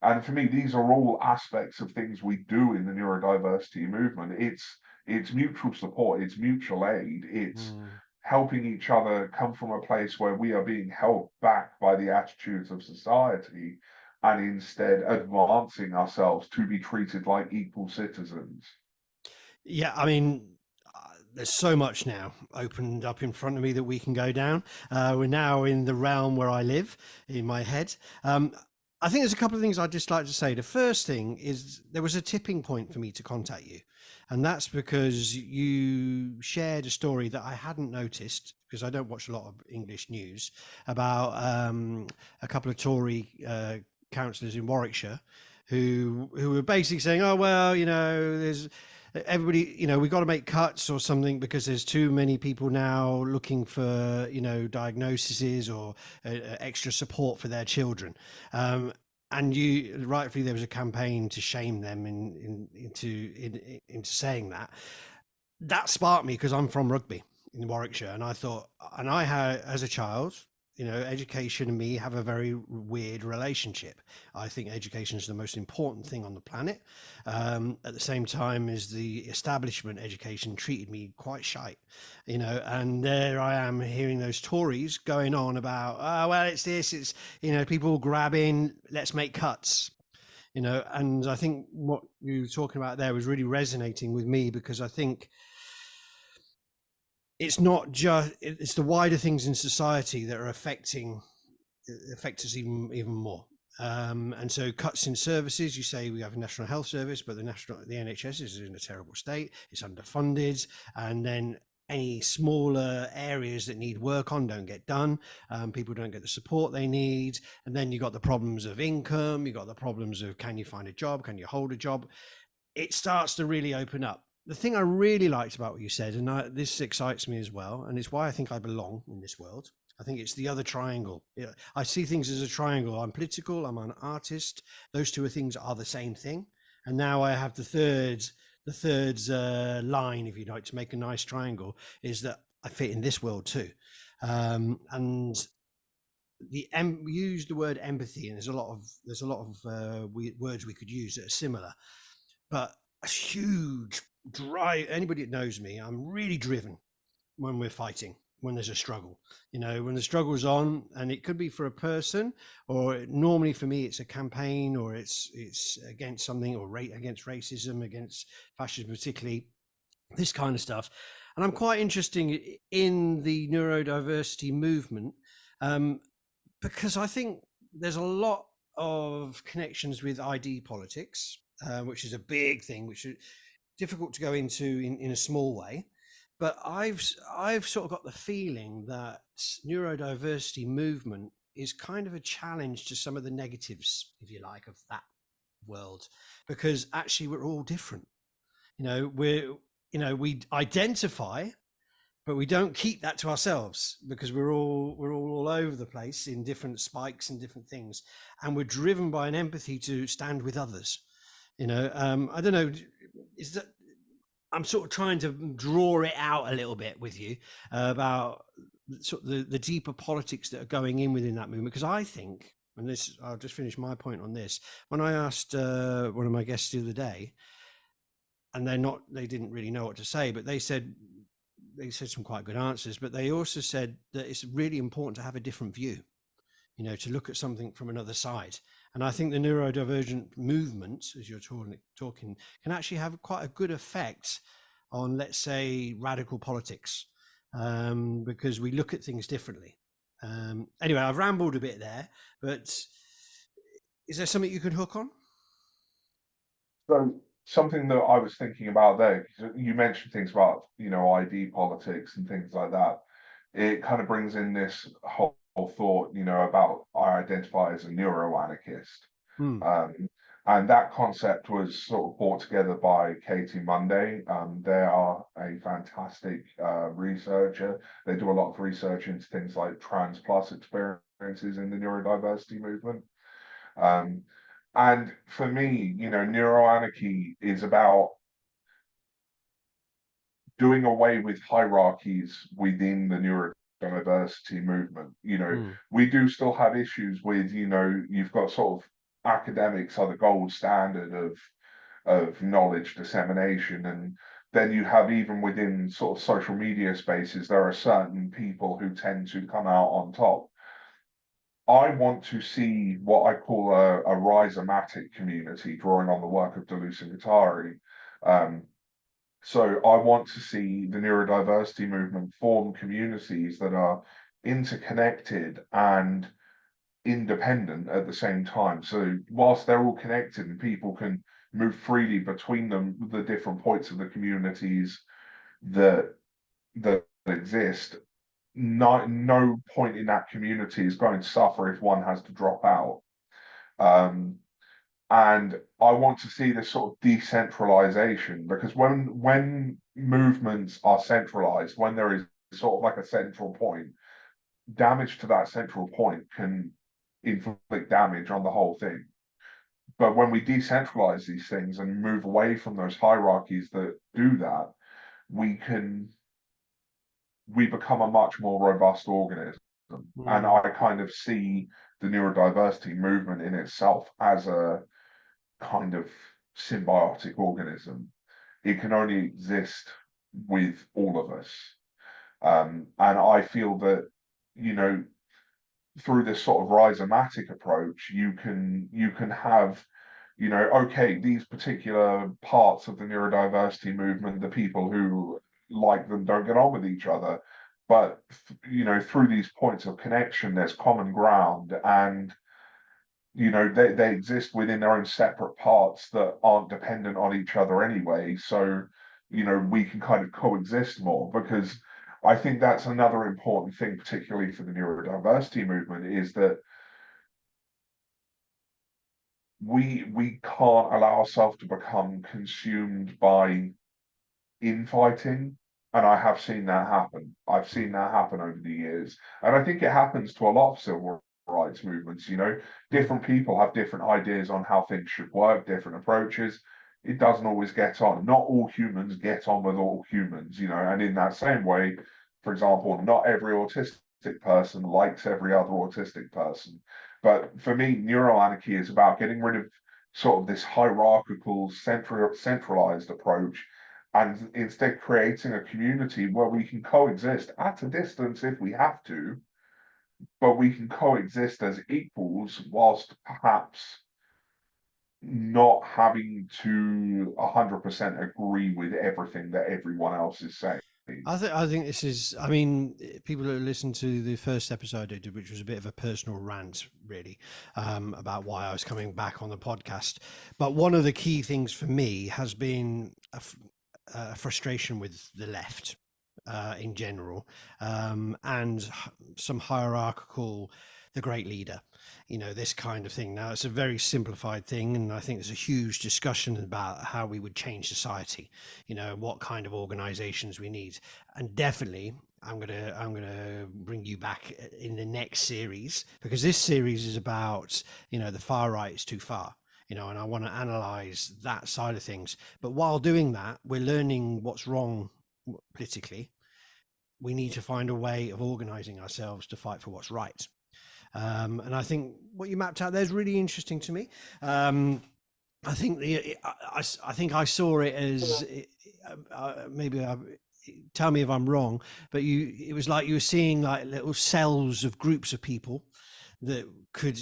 And for me, these are all aspects of things we do in the neurodiversity movement. It's mutual support, it's mutual aid, it's helping each other come from a place where we are being held back by the attitudes of society, and instead advancing ourselves to be treated like equal citizens. Yeah, I mean, there's so much now opened up in front of me that we can go down. We're now in the realm where I live in my head. I think there's a couple of things I'd just like to say. The first thing is there was a tipping point for me to contact you. And that's because you shared a story that I hadn't noticed, because I don't watch a lot of English news, about a couple of Tory councillors in Warwickshire who were basically saying, oh, well, there's everybody, we've got to make cuts or something because there's too many people now looking for, diagnoses or extra support for their children. And you rightfully, there was a campaign to shame them into saying that. That sparked me because I'm from Rugby in Warwickshire, and I thought, and I had, as a child, education and me have a very weird relationship. I think education is the most important thing on the planet. At the same time as the establishment education treated me quite shite, and there I am hearing those Tories going on about, oh, well, it's this, it's, people grabbing, let's make cuts, and I think what you were talking about there was really resonating with me, because I think it's not just, it's the wider things in society that are affect us even more. And so cuts in services, you say we have a National Health Service, but the NHS is in a terrible state, it's underfunded, and then any smaller areas that need work on don't get done. People don't get the support they need. And then you've got the problems of income, you've got the problems of, can you find a job? Can you hold a job? It starts to really open up. The thing I really liked about what you said, and this excites me as well, and it's why I think I belong in this world. I think it's the other triangle. I see things as a triangle. I'm political, I'm an artist. Those two things are the same thing. And now I have the third line, if you like, to make a nice triangle, is that I fit in this world too. And we use the word empathy, and there's a lot of words we could use that are similar, but a huge drive. Anybody that knows me, I'm really driven when we're fighting, when there's a struggle, when the struggle's on, and it could be for a person, or normally for me, it's a campaign, or it's against something, or against racism, against fascism, particularly this kind of stuff. And I'm quite interested in the neurodiversity movement, because I think there's a lot of connections with ID politics, which is a big thing, which is difficult to go into in a small way. But I've sort of got the feeling that neurodiversity movement is kind of a challenge to some of the negatives, if you like, of that world, because actually we're all different. We identify, but we don't keep that to ourselves, because we're all over the place in different spikes and different things, and we're driven by an empathy to stand with others. I don't know, is that, I'm sort of trying to draw it out a little bit with you about sort of the deeper politics that are going in within that movement, because I think and this, I'll just finish my point on this. When I asked one of my guests the other day, and they didn't really know what to say, but they said some quite good answers, but they also said that it's really important to have a different view, to look at something from another side. And I think the neurodivergent movement, as you're talking, can actually have quite a good effect on, let's say, radical politics, because we look at things differently. Anyway, I've rambled a bit there, but is there something you could hook on? So something that I was thinking about there, 'cause you mentioned things about, ID politics and things like that. It kind of brings in this whole thought, about I identify as a neuroanarchist. And that concept was sort of brought together by Katie Monday. They are a fantastic researcher. They do a lot of research into things like trans plus experiences in the neurodiversity movement. And for me, neuroanarchy is about doing away with hierarchies within the neurodiversity movement. We do still have issues with, you've got sort of academics are the gold standard of knowledge dissemination, and then you have, even within sort of social media spaces, there are certain people who tend to come out on top. I want to see what I call a rhizomatic community, drawing on the work of Deleuze and Guattari. So I want to see the neurodiversity movement form communities that are interconnected and independent at the same time. So whilst they're all connected and people can move freely between them, the different points of the communities that exist, no point in that community is going to suffer if one has to drop out. And I want to see this sort of decentralization, because when movements are centralized, when there is sort of like a central point, damage to that central point can inflict damage on the whole thing. But when we decentralize these things and move away from those hierarchies that do that, we become a much more robust organism. And I kind of see the neurodiversity movement in itself as a kind of symbiotic organism. It can only exist with all of us. And I feel that, through this sort of rhizomatic approach, you can have, okay, these particular parts of the neurodiversity movement, the people who like them don't get on with each other, but through these points of connection, there's common ground, and they exist within their own separate parts that aren't dependent on each other anyway. So we can kind of coexist more, because I think that's another important thing, particularly for the neurodiversity movement, is that we can't allow ourselves to become consumed by infighting. And I have seen that happen. I've seen that happen over the years. And I think it happens to a lot of civil rights movements. Different people have different ideas on how things should work, different approaches. It doesn't always get on. Not all humans get on with all humans, and in that same way, for example, not every autistic person likes every other autistic person. But for me, neuroanarchy is about getting rid of sort of this hierarchical, centralized approach, and instead creating a community where we can coexist at a distance if we have to, but we can coexist as equals, whilst perhaps not having to 100% agree with everything that everyone else is saying. I think this is, I mean, people who listen to the first episode I did, which was a bit of a personal rant, really, about why I was coming back on the podcast. But one of the key things for me has been a frustration with the left in general, and some hierarchical, the great leader, this kind of thing. Now, it's a very simplified thing, and I think there's a huge discussion about how we would change society, what kind of organizations we need. And definitely I'm gonna bring you back in the next series, because this series is about, the far right is too far, and I want to analyze that side of things. But while doing that, we're learning what's wrong politically. We need to find a way of organizing ourselves to fight for what's right. And I think what you mapped out there is really interesting to me. I think I think I saw it as maybe tell me if I'm wrong, but it was like you were seeing like little cells of groups of people that could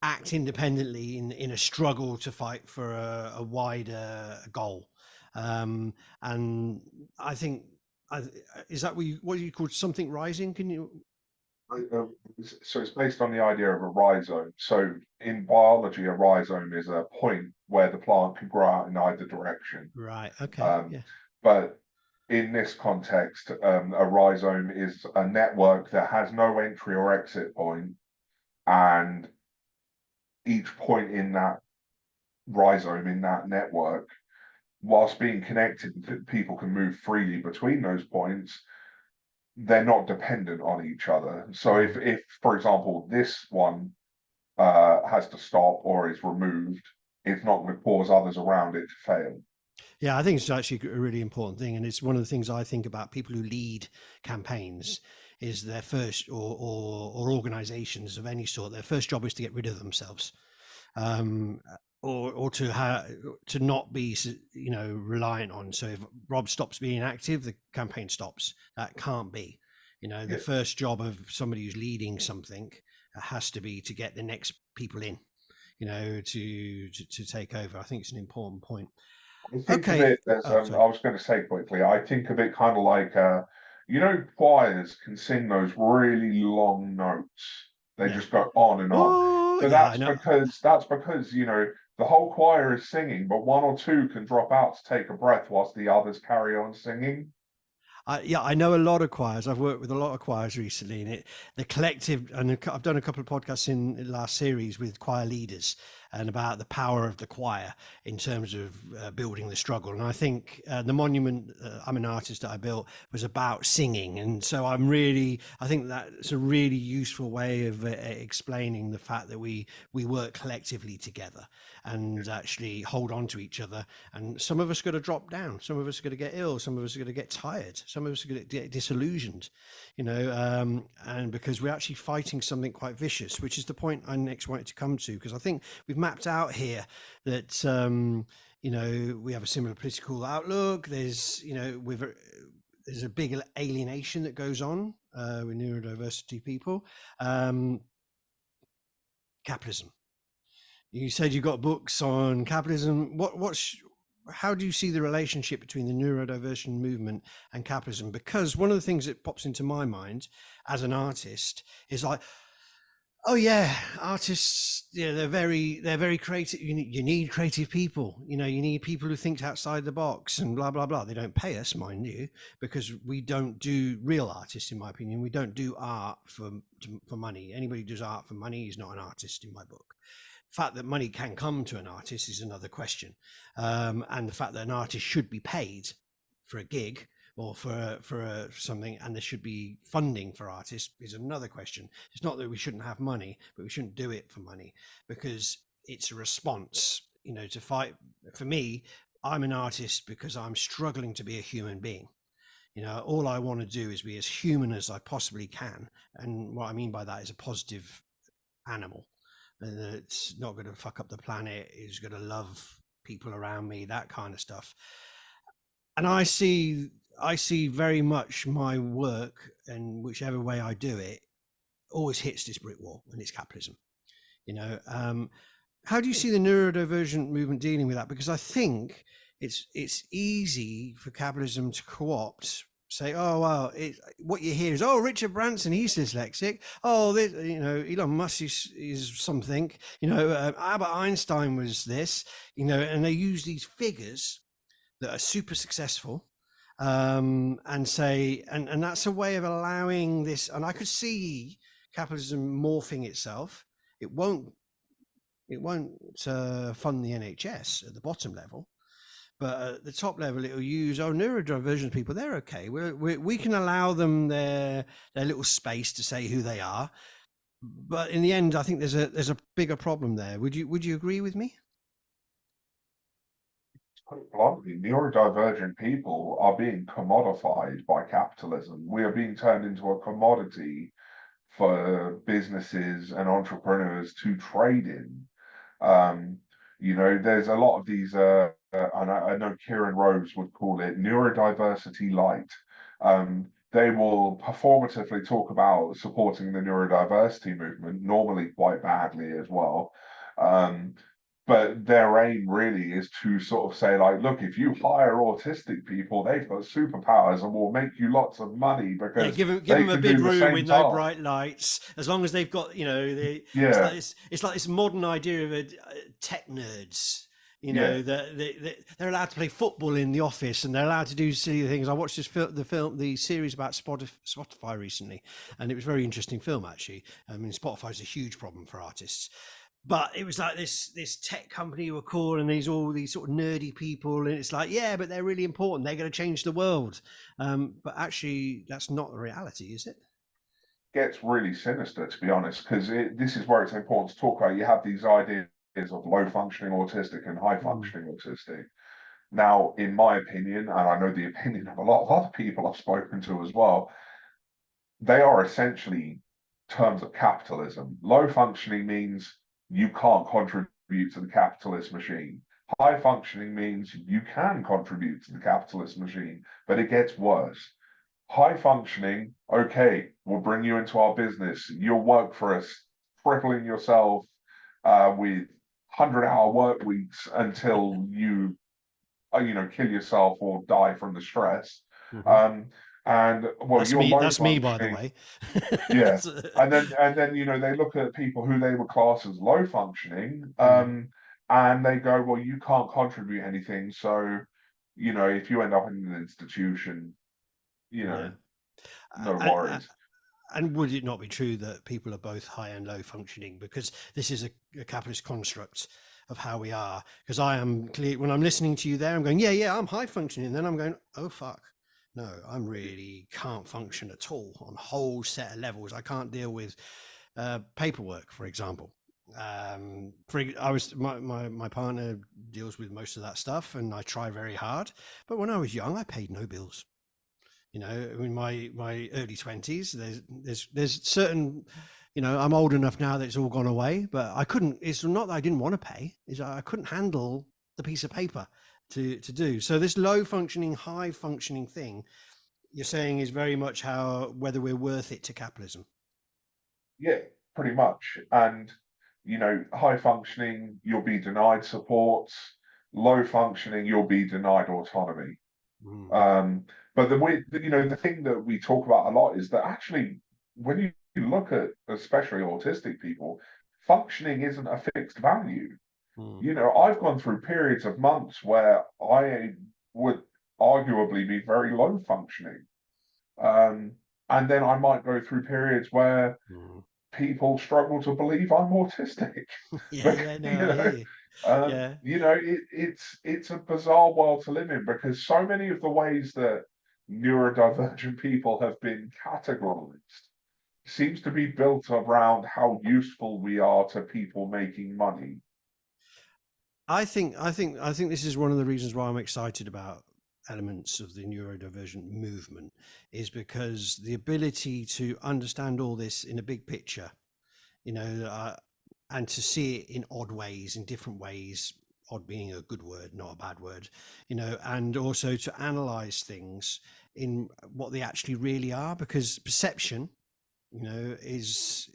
act independently in a struggle to fight for a wider goal. And I think is that what you call something rising? Can you? So it's based on the idea of a rhizome. So in biology, a rhizome is a point where the plant can grow out in either direction. Right. Okay. Um, Yeah. but in this context, a rhizome is a network that has no entry or exit point, and each point in that rhizome in that network, whilst being connected, people can move freely between those points. They're not dependent on each other. So if for example, this one has to stop or is removed, it's not going to cause others around it to fail. Yeah, I think it's actually a really important thing, and it's one of the things I think about people who lead campaigns is their first or organizations of any sort. Their first job is to get rid of themselves, or to not be reliant on. So if Rob stops being active, the campaign stops. That can't be. The first job of somebody who's leading something has to be to get the next people in. To take over. I think it's an important point. I think of it as I was going to say quickly. I think of it kind of like choirs can sing those really long notes. They just go on and on. Oh, But yeah, that's because the whole choir is singing, but one or two can drop out to take a breath whilst the others carry on singing. I know a lot of choirs. I've worked with a lot of choirs recently, and the collective. And I've done a couple of podcasts in the last series with choir leaders and about the power of the choir in terms of building the struggle. And I think the monument I'm an artist that I built was about singing, and so I think that's a really useful way of explaining the fact that we work collectively together and actually hold on to each other. And some of us are going to drop down, some of us are going to get ill, some of us are going to get tired, some of us are going to get disillusioned, and because we're actually fighting something quite vicious, which is the point I next wanted to come to, because I think we've mapped out here that we have a similar political outlook. There's a big alienation that goes on with neurodiversity people. Capitalism. You said you got books on capitalism. How do you see the relationship between the neurodiversion movement and capitalism? Because one of the things that pops into my mind as an artist is like, oh yeah, artists, they're very creative. You need creative people. You need people who think outside the box and blah blah blah. They don't pay us, mind you, because we don't do real artists, in my opinion. We don't do art for money. Anybody who does art for money is not an artist in my book. The fact that money can come to an artist is another question, and the fact that an artist should be paid for a gig or for something, and there should be funding for artists is another question. It's not that we shouldn't have money, but we shouldn't do it for money, because it's a response, to fight. For me, I'm an artist because I'm struggling to be a human being. All I want to do is be as human as I possibly can, and what I mean by that is a positive animal that's not going to fuck up the planet, is going to love people around me, that kind of stuff. And I see very much my work, and whichever way I do it, always hits this brick wall, and it's capitalism. How do you see the neurodivergent movement dealing with that? Because I think it's easy for capitalism to co-opt, say, oh well, what you hear is, oh, Richard Branson, he's dyslexic. Oh, this, Elon Musk is something. Albert Einstein was this. And they use these figures that are super successful, and say, and that's a way of allowing this. And I could see capitalism morphing itself. It won't fund the NHS at the bottom level, but at the top level, it will use neurodivergent people. They're okay. We can allow them their little space to say who they are. But in the end, I think there's a bigger problem there. Would you agree with me? Bluntly, neurodivergent people are being commodified by capitalism. We are being turned into a commodity for businesses and entrepreneurs to trade in. There's a lot of these, and I know Kieran Rose would call it neurodiversity light. They will performatively talk about supporting the neurodiversity movement, normally quite badly as well. But their aim really is to sort of say, like, look, if you hire autistic people, they've got superpowers and will make you lots of money because give them a big room with no bright lights, as long as they've got, it's like this modern idea of tech nerds. That they're allowed to play football in the office and they're allowed to do silly things. I watched the series about Spotify recently, and it was a very interesting film, actually. I mean, Spotify is a huge problem for artists. But it was like this tech company were cool, and all these sort of nerdy people, and it's like, yeah, but they're really important. They're going to change the world. But actually, that's not the reality, is it? Gets really sinister, to be honest, because this is where it's important to talk about. You have these ideas of low functioning autistic and high functioning autistic. Now, in my opinion, and I know the opinion of a lot of other people I've spoken to as well, they are essentially terms of capitalism. Low functioning means you can't contribute to the capitalist machine. High functioning means you can contribute to the capitalist machine, but it gets worse. High functioning, okay, we'll bring you into our business. You'll work for us, crippling yourself with 100-hour work weeks until you, kill yourself or die from the stress. Mm-hmm. And well, that's me, by the way. Yeah, and then they look at people who they would class as low functioning, and they go, well, you can't contribute anything, so if you end up in an institution, no worries. And would it not be true that people are both high and low functioning, because this is a capitalist construct of how we are? Because I am clear when I'm listening to you there, I'm going, yeah, I'm high functioning, and then I'm going, oh fuck. No, I'm really can't function at all on a whole set of levels. I can't deal with paperwork, for example. My partner deals with most of that stuff, and I try very hard. But when I was young, I paid no bills. In my early 20s, there's certain, I'm old enough now that it's all gone away. But I couldn't. It's not that I didn't want to pay. It's I couldn't handle the piece of paper to do. So this low functioning, high functioning thing you're saying is very much whether we're worth it to capitalism. Yeah, pretty much. And high functioning, you'll be denied supports. Low functioning, you'll be denied autonomy. But the thing that we talk about a lot is that actually, when you look at especially autistic people, functioning isn't a fixed value. I've gone through periods of months where I would arguably be very low functioning. And then I might go through periods where people struggle to believe I'm autistic. It's a bizarre world to live in, because so many of the ways that neurodivergent people have been categorized seems to be built around how useful we are to people making money. I think this is one of the reasons why I'm excited about elements of the neurodivergent movement, is because the ability to understand all this in a big picture, and to see it in odd ways, in different ways, odd being a good word, not a bad word, and also to analyze things in what they actually really are, because perception, is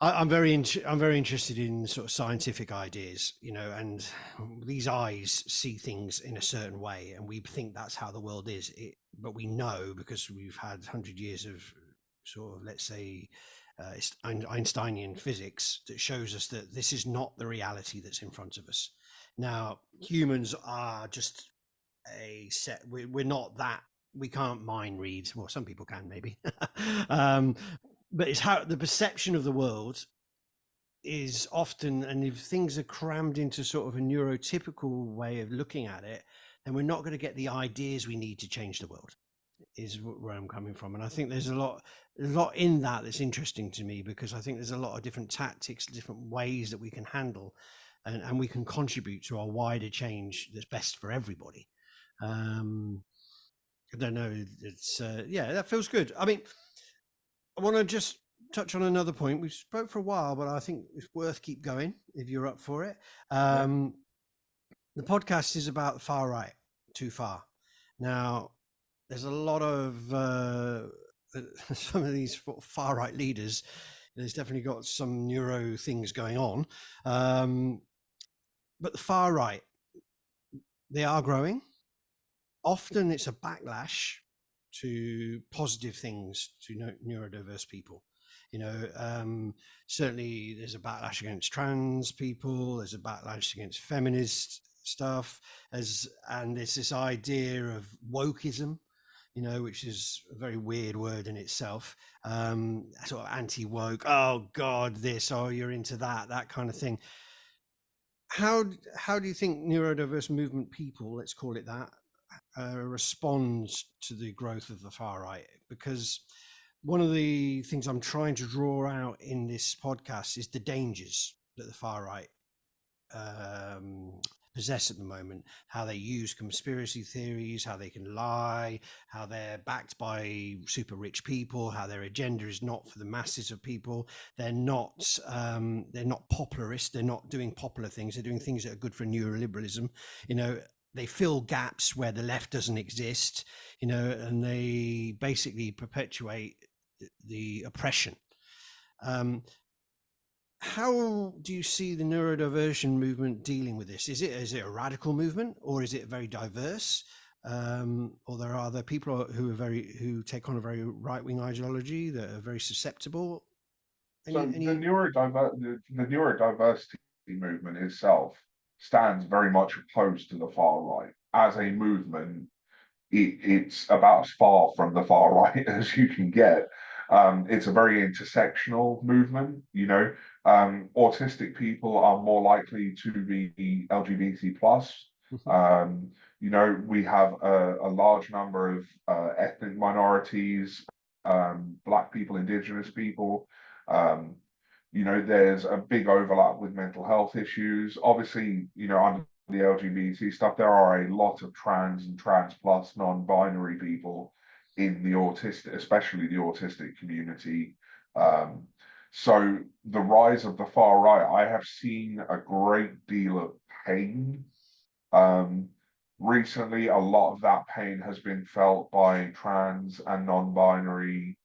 I'm very interested in sort of scientific ideas, and these eyes see things in a certain way, and we think that's how the world is. But we know, because we've had 100 years of sort of, let's say, Einsteinian physics, that shows us that this is not the reality that's in front of us. Now, humans are just a set. We're not that. We can't mind read. Well, some people can, maybe. But it's how the perception of the world is often, and if things are crammed into sort of a neurotypical way of looking at it, then we're not going to get the ideas we need to change the world, is where I'm coming from. And I think there's a lot in that that's interesting to me, because I think there's a lot of different tactics, different ways that we can handle, and we can contribute to a wider change that's best for everybody. I don't know. It's that feels good. I mean, I want to just touch on another point. We've spoke for a while, but I think it's worth keep going if you're up for it. The podcast is about the far right, too far. Now, there's a lot of some of these far right leaders. There's definitely got some neuro things going on, but the far right, they are growing. Often it's a backlash to positive things to neurodiverse people. You know, certainly there's a backlash against trans people. There's a backlash against feminist stuff, and there's this idea of wokeism, you know, which is a very weird word in itself. Sort of anti-woke. Oh God, this. Oh, you're into that kind of thing. How do you think neurodiverse movement people, let's call it that, responds to the growth of the far right? Because one of the things I'm trying to draw out in this podcast is the dangers that the far right possess at the moment, how they use conspiracy theories, how they can lie, how they're backed by super rich people, how their agenda is not for the masses of people. They're not popularist. They're not doing popular things. They're doing things that are good for neoliberalism. You know, they fill gaps where the left doesn't exist, you know, and they basically perpetuate the oppression. How do you see the neurodiversion movement dealing with this? Is it a radical movement, or is it very diverse? Or are there people who take on a very right-wing ideology that are very susceptible? The neurodiversity movement itself stands very much opposed to the far right. As a movement, it's about as far from the far right as you can get. It's a very intersectional movement. You know, autistic people are more likely to be LGBT plus. You know, we have a large number of ethnic minorities, Black people, Indigenous people. You know, there's a big overlap with mental health issues. Obviously, you know, under the LGBT stuff, there are a lot of trans and trans plus non-binary people in the autistic, especially the autistic community. So the rise of the far right, I have seen a great deal of pain. Recently, a lot of that pain has been felt by trans and non-binary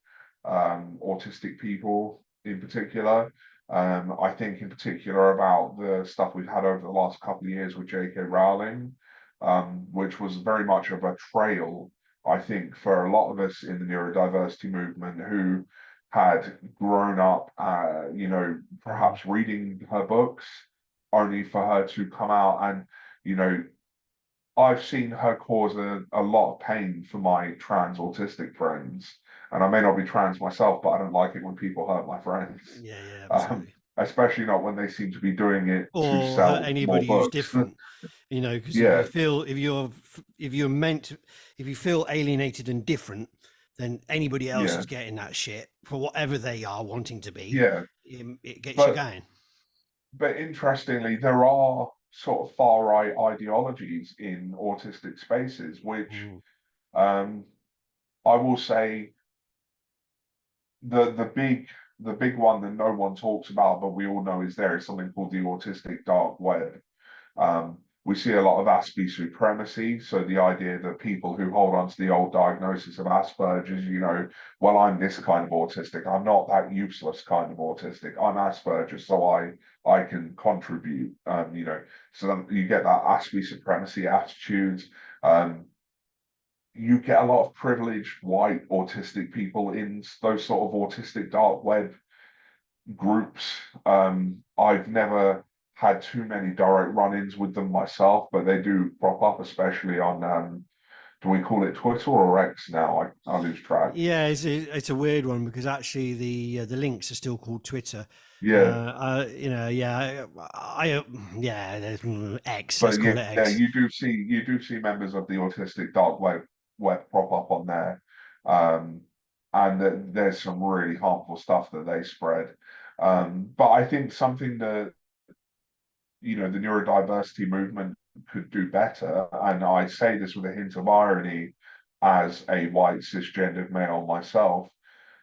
autistic people in particular. I think in particular about the stuff we've had over the last couple of years with J.K. Rowling, which was very much a betrayal, I think, for a lot of us in the neurodiversity movement who had grown up, you know, perhaps reading her books, only for her to come out and, you know, I've seen her cause a lot of pain for my trans autistic friends. And I may not be trans myself, but I don't like it when people hurt my friends. Yeah, absolutely. Especially not when they seem to be doing it to Or sell hurt anybody more who's books. different, you know, because Yeah, if you feel alienated and different, then anybody else yeah, is getting that shit for whatever they are wanting to be. yeah. It gets you But going. interestingly, there are sort of far right ideologies in autistic spaces, which I will say the big one that no one talks about, but we all know is there, is something called the autistic dark web. We see a lot of Aspie supremacy. So the idea that people who hold on to the old diagnosis of Asperger's, you know, well, I'm this kind of autistic. I'm not that useless kind of autistic. I'm Asperger's, so I can contribute. You know, so then you get that Aspie supremacy attitudes. You get a lot of privileged white autistic people in those sort of autistic dark web groups. I've never had too many direct run-ins with them myself, but they do crop up, especially on do we call it Twitter or X now? I lose track. Yeah, it's a weird one because actually the links are still called Twitter. Yeah. You know, yeah, there's X. Let's But call yeah, it X. you do see members of the autistic dark web crop up on there. And there's some really harmful stuff that they spread. But I think something that, you know, the neurodiversity movement could do better, and I say this with a hint of irony as a white cisgendered male myself,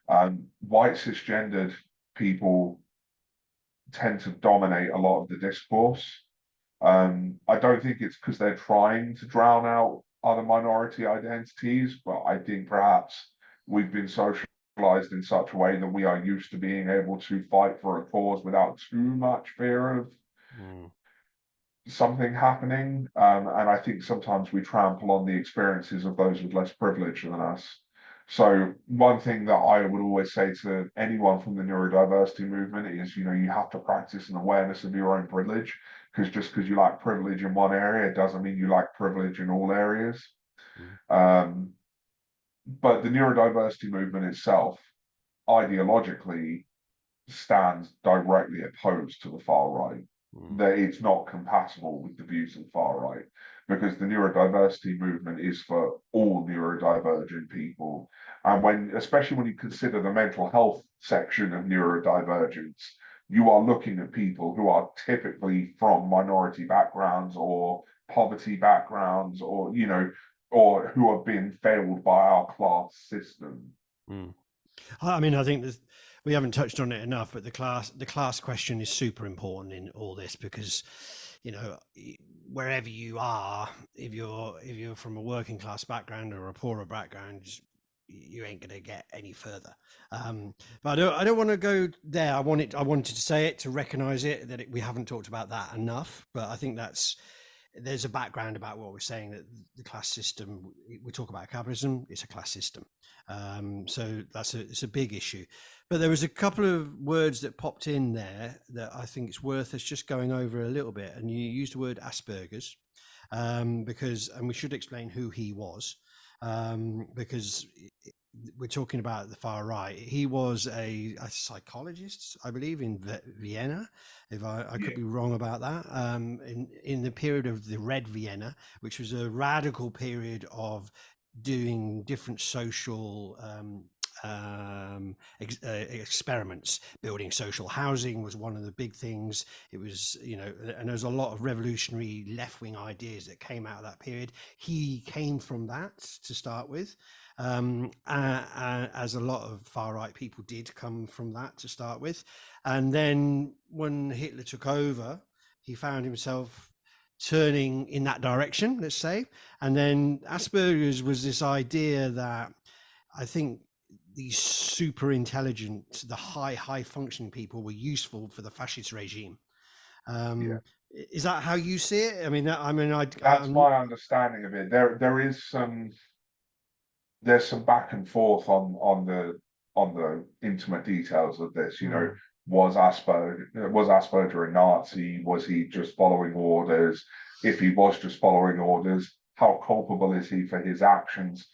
White cisgendered people tend to dominate a lot of the discourse. I don't think it's because they're trying to drown out other minority identities, but I think perhaps we've been socialized in such a way that we are used to being able to fight for a cause without too much fear of something happening. And I think sometimes we trample on the experiences of those with less privilege than us. So one thing that I would always say to anyone from the neurodiversity movement is, you have to practice an awareness of your own privilege, because just because you lack privilege in one area doesn't mean you lack privilege in all areas. But the neurodiversity movement itself, ideologically, stands directly opposed to the far right. That it's not compatible with the views of the far right, because the neurodiversity movement is for all neurodivergent people. And especially when you consider the mental health section of neurodivergence, you are looking at people who are typically from minority backgrounds or poverty backgrounds, or or who have been failed by our class system. I mean, I think we haven't touched on it enough, but the class question is super important in all this, because wherever you are, if you're from a working class background or a poorer background, you ain't going to get any further. But I don't want to go there. I wanted to say it, to recognize it, that we haven't talked about that enough. But I think there's a background about what we're saying, that the class system, we talk about capitalism, it's a class system. So it's a big issue. But there was a couple of words that popped in there that I think it's worth us just going over a little bit. And you used the word Asperger's, and we should explain who he was, because we're talking about the far right. He was a psychologist, I believe, in Vienna. If I could be wrong about that. In the period of the Red Vienna, which was a radical period of doing different social experiments. Building social housing was one of the big things. It was, and there's a lot of revolutionary left-wing ideas that came out of that period. He came from that to start with, as a lot of far-right people did come from that to start with. And then when Hitler took over, he found himself turning in that direction, let's say. And then Asperger's was this idea that I think these super intelligent, the high functioning people were useful for the fascist regime. Is that how you see it? I mean, that's my understanding of it. There's some back and forth on the intimate details of this. Was Asperger a Nazi? Was he just following orders? If he was just following orders, how culpable is he for his actions?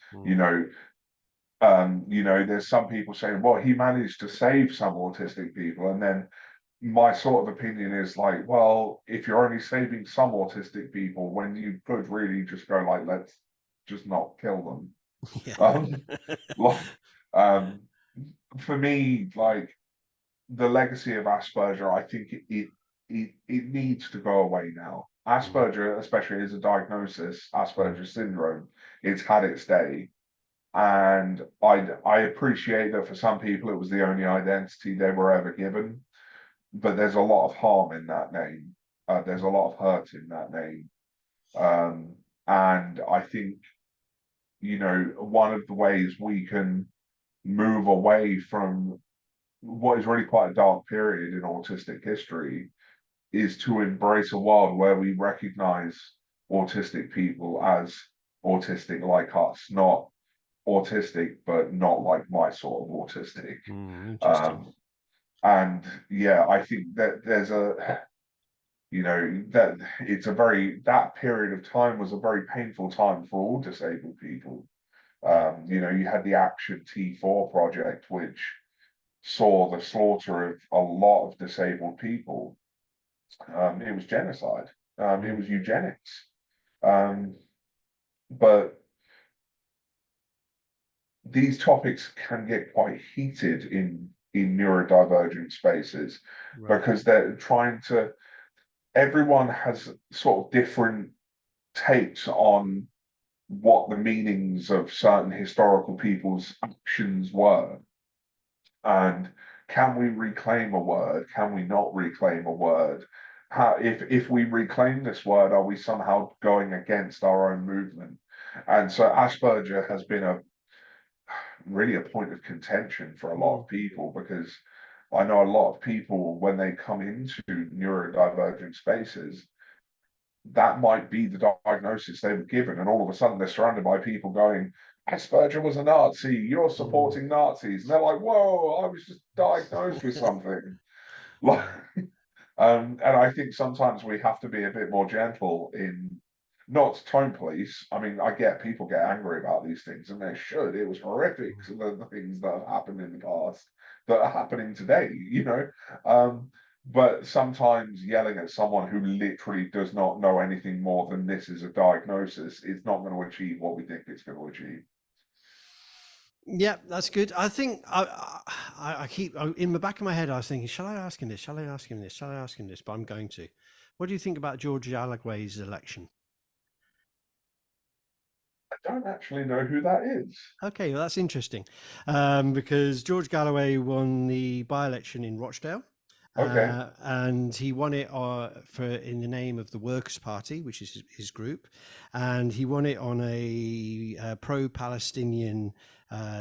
There's some people saying, well, he managed to save some autistic people. And then my sort of opinion is like, well, if you're only saving some autistic people, when you could really just go like, let's just not kill them. For me, like, the legacy of Asperger, I think it needs to go away now. Asperger, especially as a diagnosis, Asperger syndrome, it's had its day. And I appreciate that for some people it was the only identity they were ever given, but there's a lot of harm in that name. There's a lot of hurt in that name. And I think, one of the ways we can move away from what is really quite a dark period in autistic history is to embrace a world where we recognize autistic people as autistic like us, not autistic, but not like my sort of autistic. And I think that there's that period of time was a very painful time for all disabled people. You had the Action T4 project, which saw the slaughter of a lot of disabled people. It was genocide. It was eugenics. But these topics can get quite heated in neurodivergent spaces, because they're trying to. Everyone has sort of different takes on what the meanings of certain historical people's actions were. And can we reclaim a word? Can we not reclaim a word? How, if we reclaim this word, are we somehow going against our own movement? And so Asperger has been really a point of contention for a lot of people, because I know a lot of people, when they come into neurodivergent spaces, that might be the diagnosis they were given, and all of a sudden they're surrounded by people going, Asperger was a Nazi, you're supporting Nazis. And they're like, whoa, I was just diagnosed with something. Like, and I think sometimes we have to be a bit more gentle in not tone police. I mean, I get people get angry about these things, and they should. It was horrific, the things that have happened in the past that are happening today, you know. But sometimes yelling at someone who literally does not know anything more than this is a diagnosis is not going to achieve what we think it's going to achieve. Yeah, that's good. I think I keep in the back of my head. I was thinking, shall I ask him this? Shall I ask him this? Shall I ask him this? But I'm going to. What do you think about George Galloway's election? I don't actually know who that is. Okay, well, that's interesting, because George Galloway won the by-election in Rochdale. Okay. And he won it in the name of the Workers' Party, which is his group, and he won it on a pro-Palestinian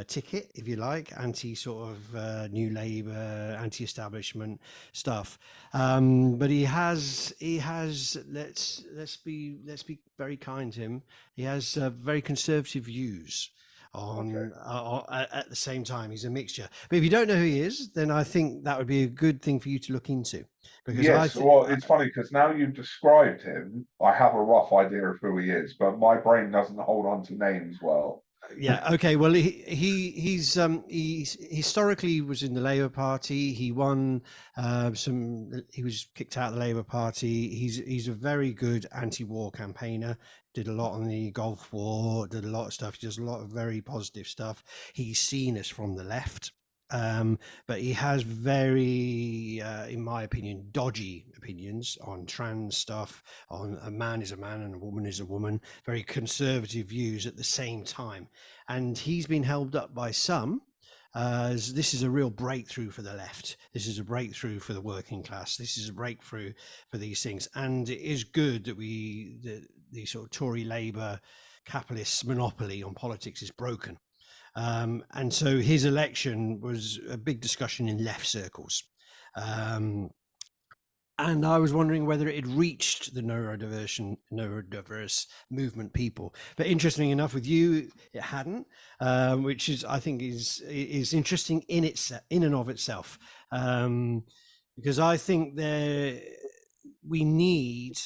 ticket, if you like, anti sort of New Labour, anti-establishment stuff. But he has let's be very kind to him. He has very conservative views. At the same time, he's a mixture. But if you don't know who he is, then I think that would be a good thing for you to look into. Because yes, well, it's funny because now you've described him, I have a rough idea of who he is, but my brain doesn't hold on to names well. Yeah. Okay. Well, he's historically was in the Labour Party. He won He was kicked out of the Labour Party. He's a very good anti-war campaigner. Did a lot on the Gulf War. Did a lot of stuff. He does a lot of very positive stuff. He's seen as from the left. But he has very, in my opinion, dodgy opinions on trans stuff, on a man is a man and a woman is a woman, very conservative views at the same time. And he's been held up by some as this is a real breakthrough for the left. This is a breakthrough for the working class. This is a breakthrough for these things. And it is good that the sort of Tory Labour capitalist monopoly on politics is broken. And so his election was a big discussion in left circles. And I was wondering whether it had reached the neurodiverse movement people. But interestingly enough, with you, it hadn't, which is, I think, is interesting in and of itself, because I think we need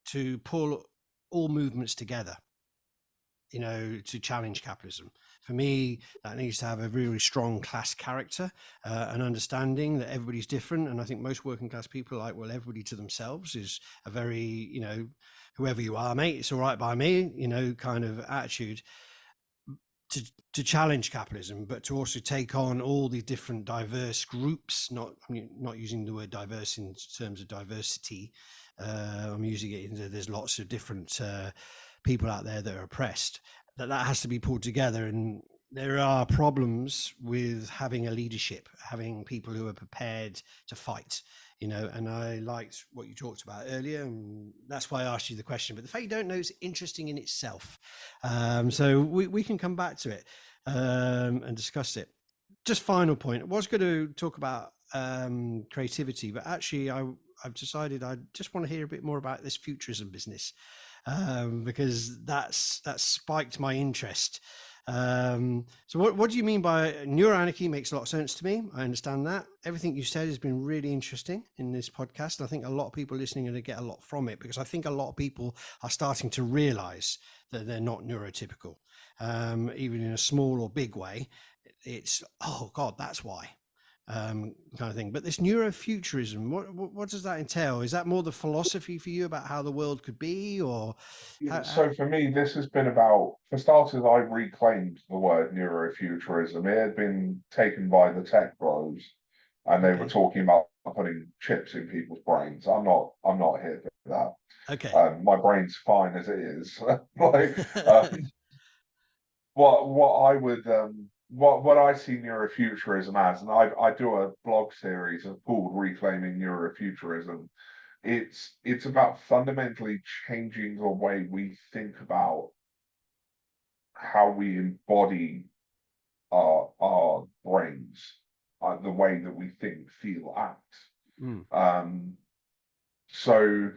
to pull all movements together, you know, to challenge capitalism. For me, that needs to have a really strong class character, an understanding that everybody's different. And I think most working class people are like, well, everybody to themselves is a very, you know, whoever you are, mate, it's all right by me, you know, kind of attitude to challenge capitalism, but to also take on all the different diverse groups, not using the word diverse in terms of diversity. I'm using it in there's lots of different people out there that are oppressed, that has to be pulled together. And there are problems with having a leadership, having people who are prepared to fight, you know. And I liked what you talked about earlier, and that's why I asked you the question. But the fact you don't know is interesting in itself. So we can come back to it and discuss it. Just final point, I was going to talk about creativity, but actually I've decided I just want to hear a bit more about this futurism business, because that's spiked my interest. So what do you mean by neuroanarchy? Makes a lot of sense to me. I understand that. Everything you said has been really interesting in this podcast. I think a lot of people listening are going to get a lot from it, because I think a lot of people are starting to realize that they're not neurotypical, even in a small or big way. It's, oh God, that's why. Kind of thing. But this neurofuturism, what does that entail? Is that more the philosophy for you about how the world could be, or So for me, this has been about, for starters, I reclaimed the word neurofuturism. It had been taken by the tech bros, and they were talking about putting chips in people's brains. I'm not here for that. Okay. My brain's fine as it is. Like, what I would what I see neurofuturism as, and I do a blog series called Reclaiming Neurofuturism. It's about fundamentally changing the way we think about how we embody our brains, the way that we think, feel, act. So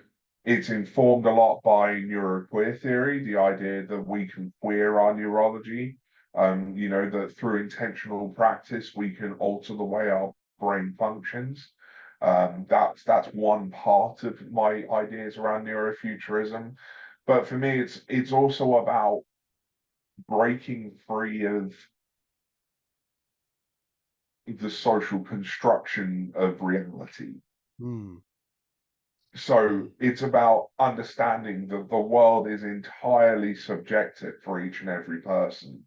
it's informed a lot by neuroqueer theory, the idea that we can queer our neurology. That through intentional practice we can alter the way our brain functions. That's one part of my ideas around neurofuturism. But for me, it's also about breaking free of the social construction of reality. So it's about understanding that the world is entirely subjective for each and every person.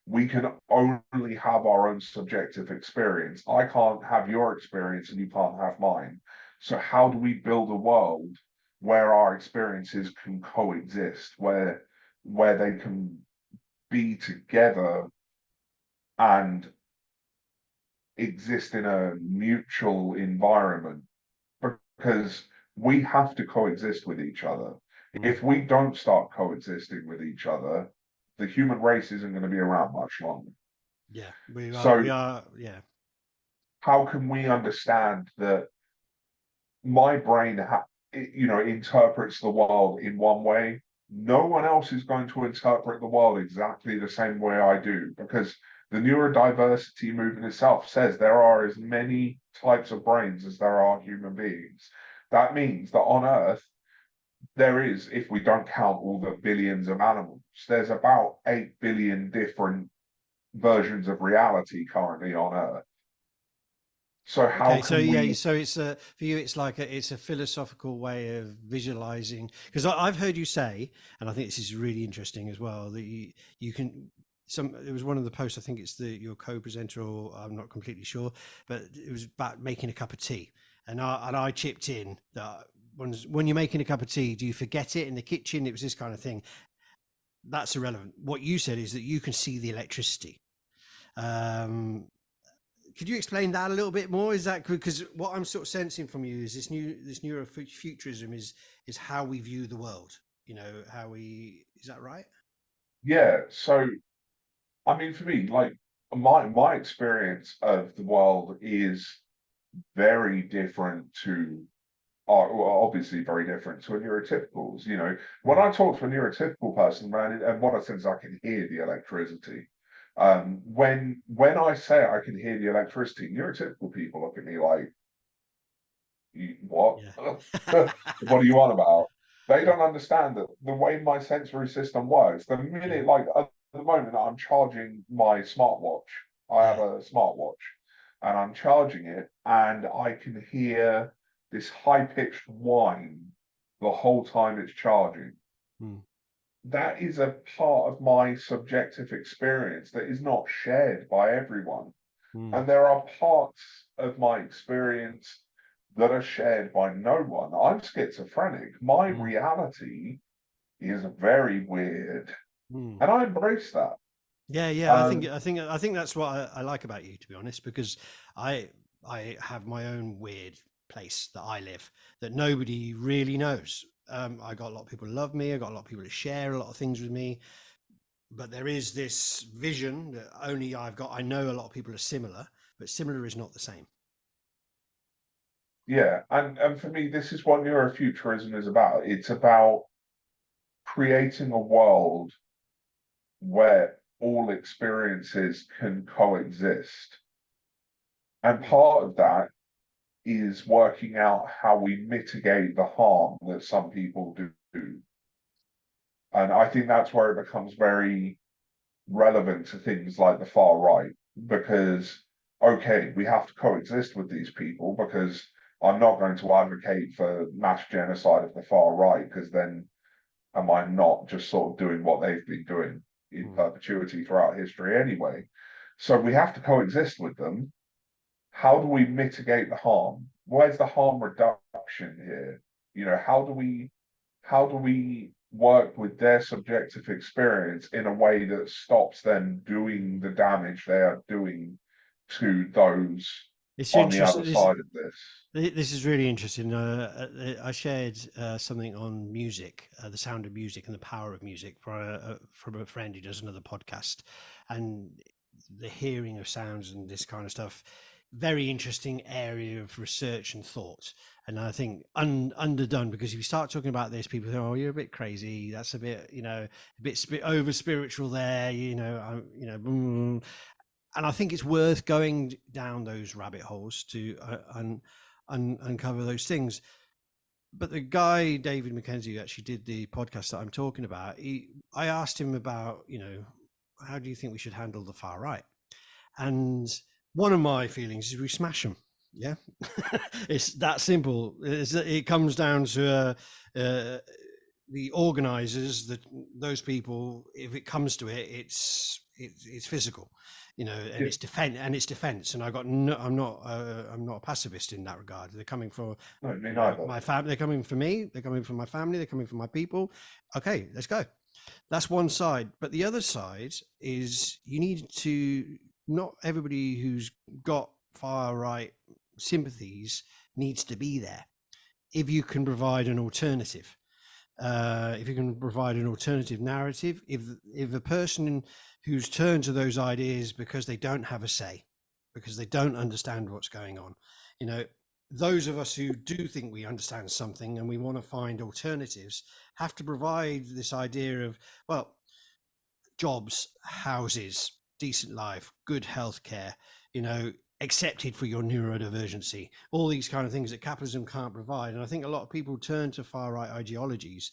We can only have our own subjective experience. I can't have your experience and you can't have mine. So how do we build a world where our experiences can coexist, where they can be together and exist in a mutual environment? Because we have to coexist with each other. If we don't start coexisting with each other, the human race isn't going to be around much longer. Yeah, we are. Yeah. How can we understand that my brain, interprets the world in one way? No one else is going to interpret the world exactly the same way I do, because the neurodiversity movement itself says there are as many types of brains as there are human beings. That means that on Earth, there is, if we don't count all the billions of animals, there's about 8 billion different versions of reality currently on Earth. So how can we... So it's for you, it's like it's a philosophical way of visualizing. Because I've heard you say, and I think this is really interesting as well, that you can. It was one of the posts. I think it's your co-presenter, or I'm not completely sure, but it was about making a cup of tea, and I chipped in that when you're making a cup of tea, do you forget it in the kitchen? It was this kind of thing. That's irrelevant. What you said is that you can see the electricity. Could you explain that a little bit more? Is that because what I'm sort of sensing from you is this neurofuturism is how we view the world? Is that right? Yeah. So, I mean, for me, like my experience of the world is very different to, obviously very different to a neurotypical's. When I talk to a neurotypical person, man, and what I sense, I can hear the electricity. When I say I can hear the electricity, neurotypical people look at me like, what? Yeah. What are you on about? They don't understand that the way my sensory system works, the minute, like at the moment I'm charging my smartwatch, I have a smartwatch, and I'm charging it, and I can hear this high-pitched whine the whole time it's charging. That is a part of my subjective experience that is not shared by everyone. And there are parts of my experience that are shared by no one. I'm schizophrenic. My reality is very weird, and I embrace that. Yeah. I think that's what I like about you, to be honest, because I have my own weird place that I live that nobody really knows. I got a lot of people who love me. I got a lot of people who share a lot of things with me, but there is this vision that only I've got. I know a lot of people are similar, but similar is not the same. Yeah, and for me, this is what neurofuturism is about. It's about creating a world where all experiences can coexist. And part of that is working out how we mitigate the harm that some people do. And I think that's where it becomes very relevant to things like the far right, because, okay, we have to coexist with these people, because I'm not going to advocate for mass genocide of the far right, because then am I not just sort of doing what they've been doing in perpetuity throughout history anyway? So we have to coexist with them. How do we mitigate the harm? Where's the harm reduction here? How do we work with their subjective experience in a way that stops them doing the damage they are doing to those It's on the other interesting. side of this. This is really interesting. I shared something on music, the sound of music and the power of music from a friend who does another podcast, and the hearing of sounds and this kind of stuff. Very interesting area of research and thought, and I think underdone, because if you start talking about this, people think, "Oh, you're a bit crazy. That's a bit, a bit over spiritual there." And I think it's worth going down those rabbit holes to uncover those things. But the guy, David Mackenzie, who actually did the podcast that I'm talking about, I asked him about, how do you think we should handle the far right? And one of my feelings is we smash them. Yeah, it's that simple. It comes down to the organizers, those people. If it comes to it, it's physical, and it's defense. And I'm not a pacifist in that regard. They're coming for my family. They're coming for me. They're coming for my family. They're coming for my people. Okay, let's go. That's one side. But the other side is you need to. Not everybody who's got far right sympathies needs to be there. If you can provide an alternative, if you can provide an alternative narrative, if a person who's turned to those ideas because they don't have a say, because they don't understand what's going on, those of us who do think we understand something and we want to find alternatives have to provide this idea of, well, jobs, houses, decent life, good healthcare, accepted for your neurodiversity, all these kind of things that capitalism can't provide. And I think a lot of people turn to far right ideologies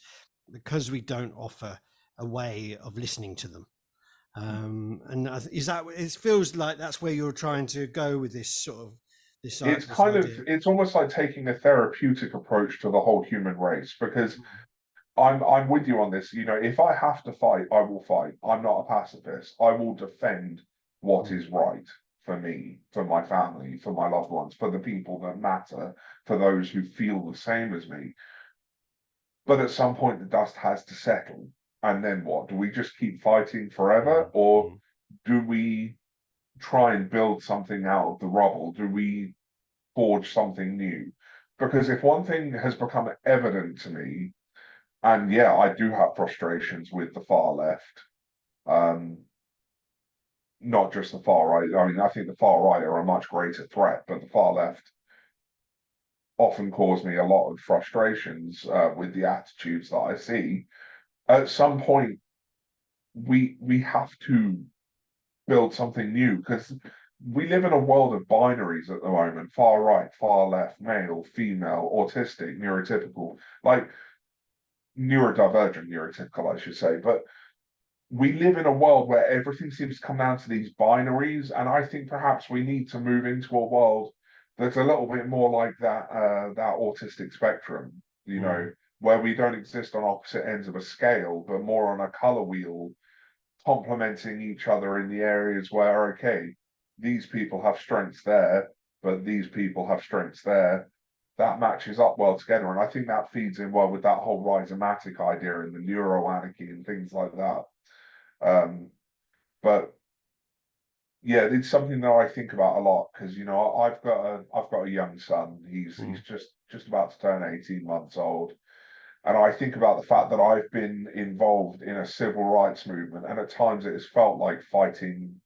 because we don't offer a way of listening to them. And it feels like that's where you're trying to go with this sort of this. It's kind of, it's almost like taking a therapeutic approach to the whole human race, because I'm with you on this. If I have to fight, I will fight. I'm not a pacifist. I will defend what is right for me, for my family, for my loved ones, for the people that matter, for those who feel the same as me. But at some point, the dust has to settle. And then what? Do we just keep fighting forever? Or do we try and build something out of the rubble? Do we forge something new? Because if one thing has become evident to me, and yeah, I do have frustrations with the far left, not just the far right. I mean, I think the far right are a much greater threat, but the far left often cause me a lot of frustrations with the attitudes that I see. At some point, we have to build something new, because we live in a world of binaries at the moment: far right, far left, male, female, autistic, neurotypical, like neurodivergent, neurotypical, I should say. But we live in a world where everything seems to come down to these binaries, and I think perhaps we need to move into a world that's a little bit more like that autistic spectrum, where we don't exist on opposite ends of a scale, but more on a color wheel, complementing each other in the areas where, okay, these people have strengths there, but these people have strengths there. That matches up well together. And I think that feeds in well with that whole rhizomatic idea and the neuroanarchy and things like that. But yeah, it's something that I think about a lot, because I've got a young son. He's just about to turn 18 months old. And I think about the fact that I've been involved in a civil rights movement, and at times it has felt like fighting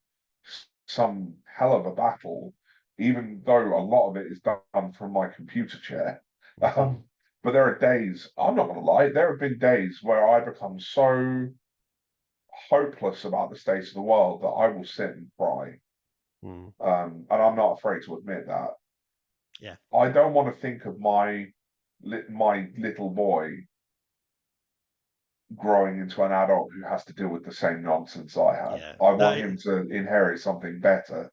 some hell of a battle, even though a lot of it is done from my computer chair. But there are days, I'm not going to lie, there have been days where I become so hopeless about the state of the world that I will sit and cry. And I'm not afraid to admit that. Yeah. I don't want to think of my little boy growing into an adult who has to deal with the same nonsense I have. Yeah, I want him to inherit something better.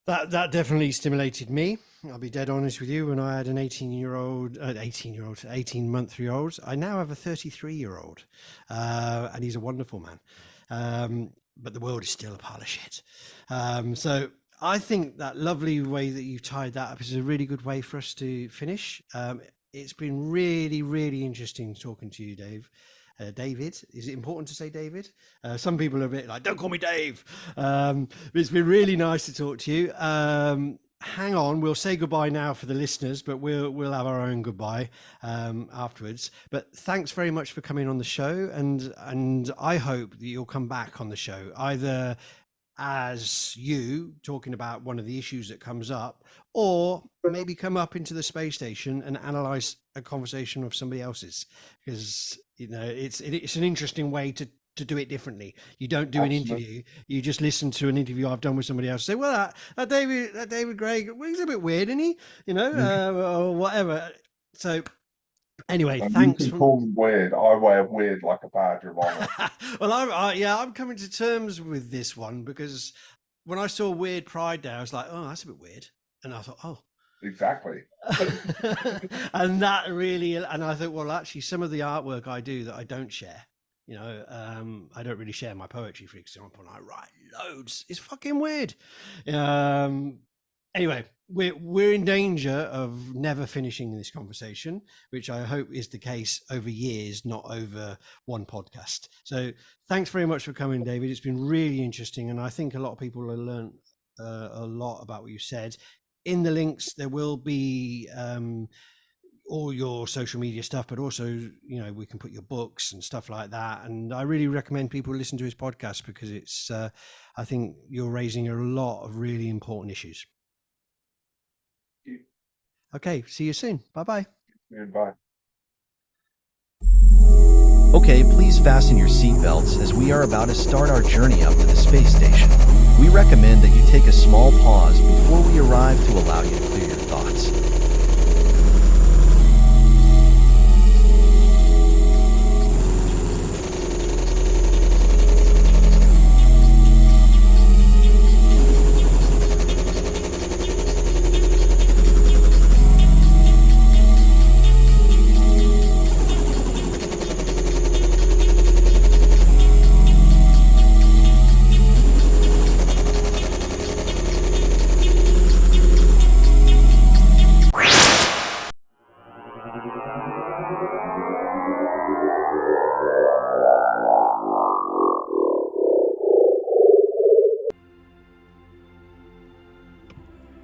That definitely stimulated me. I'll be dead honest with you. When I had an 18-month-old, I now have a 33-year-old, and he's a wonderful man. But the world is still a pile of shit. So I think that lovely way that you've tied that up is a really good way for us to finish. It's been really, really interesting talking to you, Dave. David. Is it important to say David? Some people are a bit like, don't call me Dave. But it's been really nice to talk to you. Hang on, we'll say goodbye now for the listeners, but we'll have our own goodbye afterwards. But thanks very much for coming on the show, and I hope that you'll come back on the show, either as you talking about one of the issues that comes up, or maybe come up into the space station and analyze a conversation of somebody else's, because it's an interesting way to do it differently. You don't do an interview, you just listen to an interview I've done with somebody else, say, well, that David Gray, well, he's a bit weird, isn't he, or whatever. So anyway, thanks. You can call me weird. I wear weird like a badge of honor. Well, I'm coming to terms with this one, because when I saw Weird Pride Day, I was like, oh, that's a bit weird, and I thought, oh, exactly. And that really, and I thought, well, actually, some of the artwork I do that I don't share, I don't really share my poetry, for example, and I write loads. It's fucking weird. Anyway, we're in danger of never finishing this conversation, which I hope is the case over years, not over one podcast. So thanks very much for coming, David. It's been really interesting, and I think a lot of people have learned a lot about what you said. In the links, there will be all your social media stuff, but also, we can put your books and stuff like that. And I really recommend people listen to his podcast, because it's, I think you're raising a lot of really important issues. Okay, see you soon. Bye-bye. Bye. Okay, please fasten your seatbelts as we are about to start our journey up to the space station. We recommend that you take a small pause before we arrive to allow you to clear your thoughts.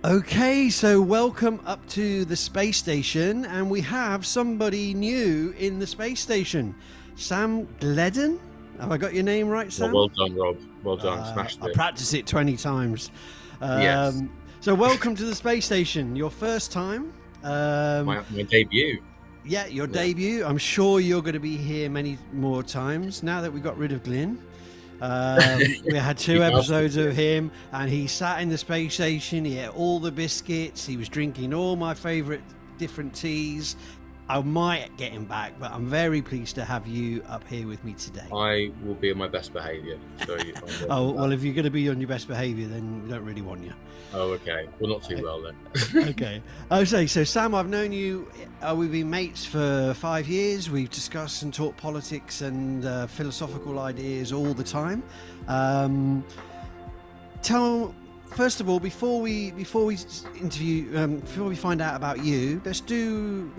Okay, so welcome up to the space station, and we have somebody new in the space station. Sam Gleaden? Have I got your name right, Sam? Well done, Rob. Well done. Smashed it. I practiced it 20 times. Yes. So welcome to the space station. Your first time. My debut. Yeah, your debut. I'm sure you're going to be here many more times now that we got rid of Glyn. We had 2 episodes of him, and he sat in the space station. He ate all the biscuits. He was drinking all my favorite different teas. I might get him back, but I'm very pleased to have you up here with me today. I will be on my best behaviour. So well, if you're going to be on your best behaviour, then we don't really want you. Oh, okay. Well, not too well then. Okay. Okay, so Sam, I've known you. We've been mates for 5 years. We've discussed and talked politics and philosophical ideas all the time. First of all, before we interview, before we find out about you, let's do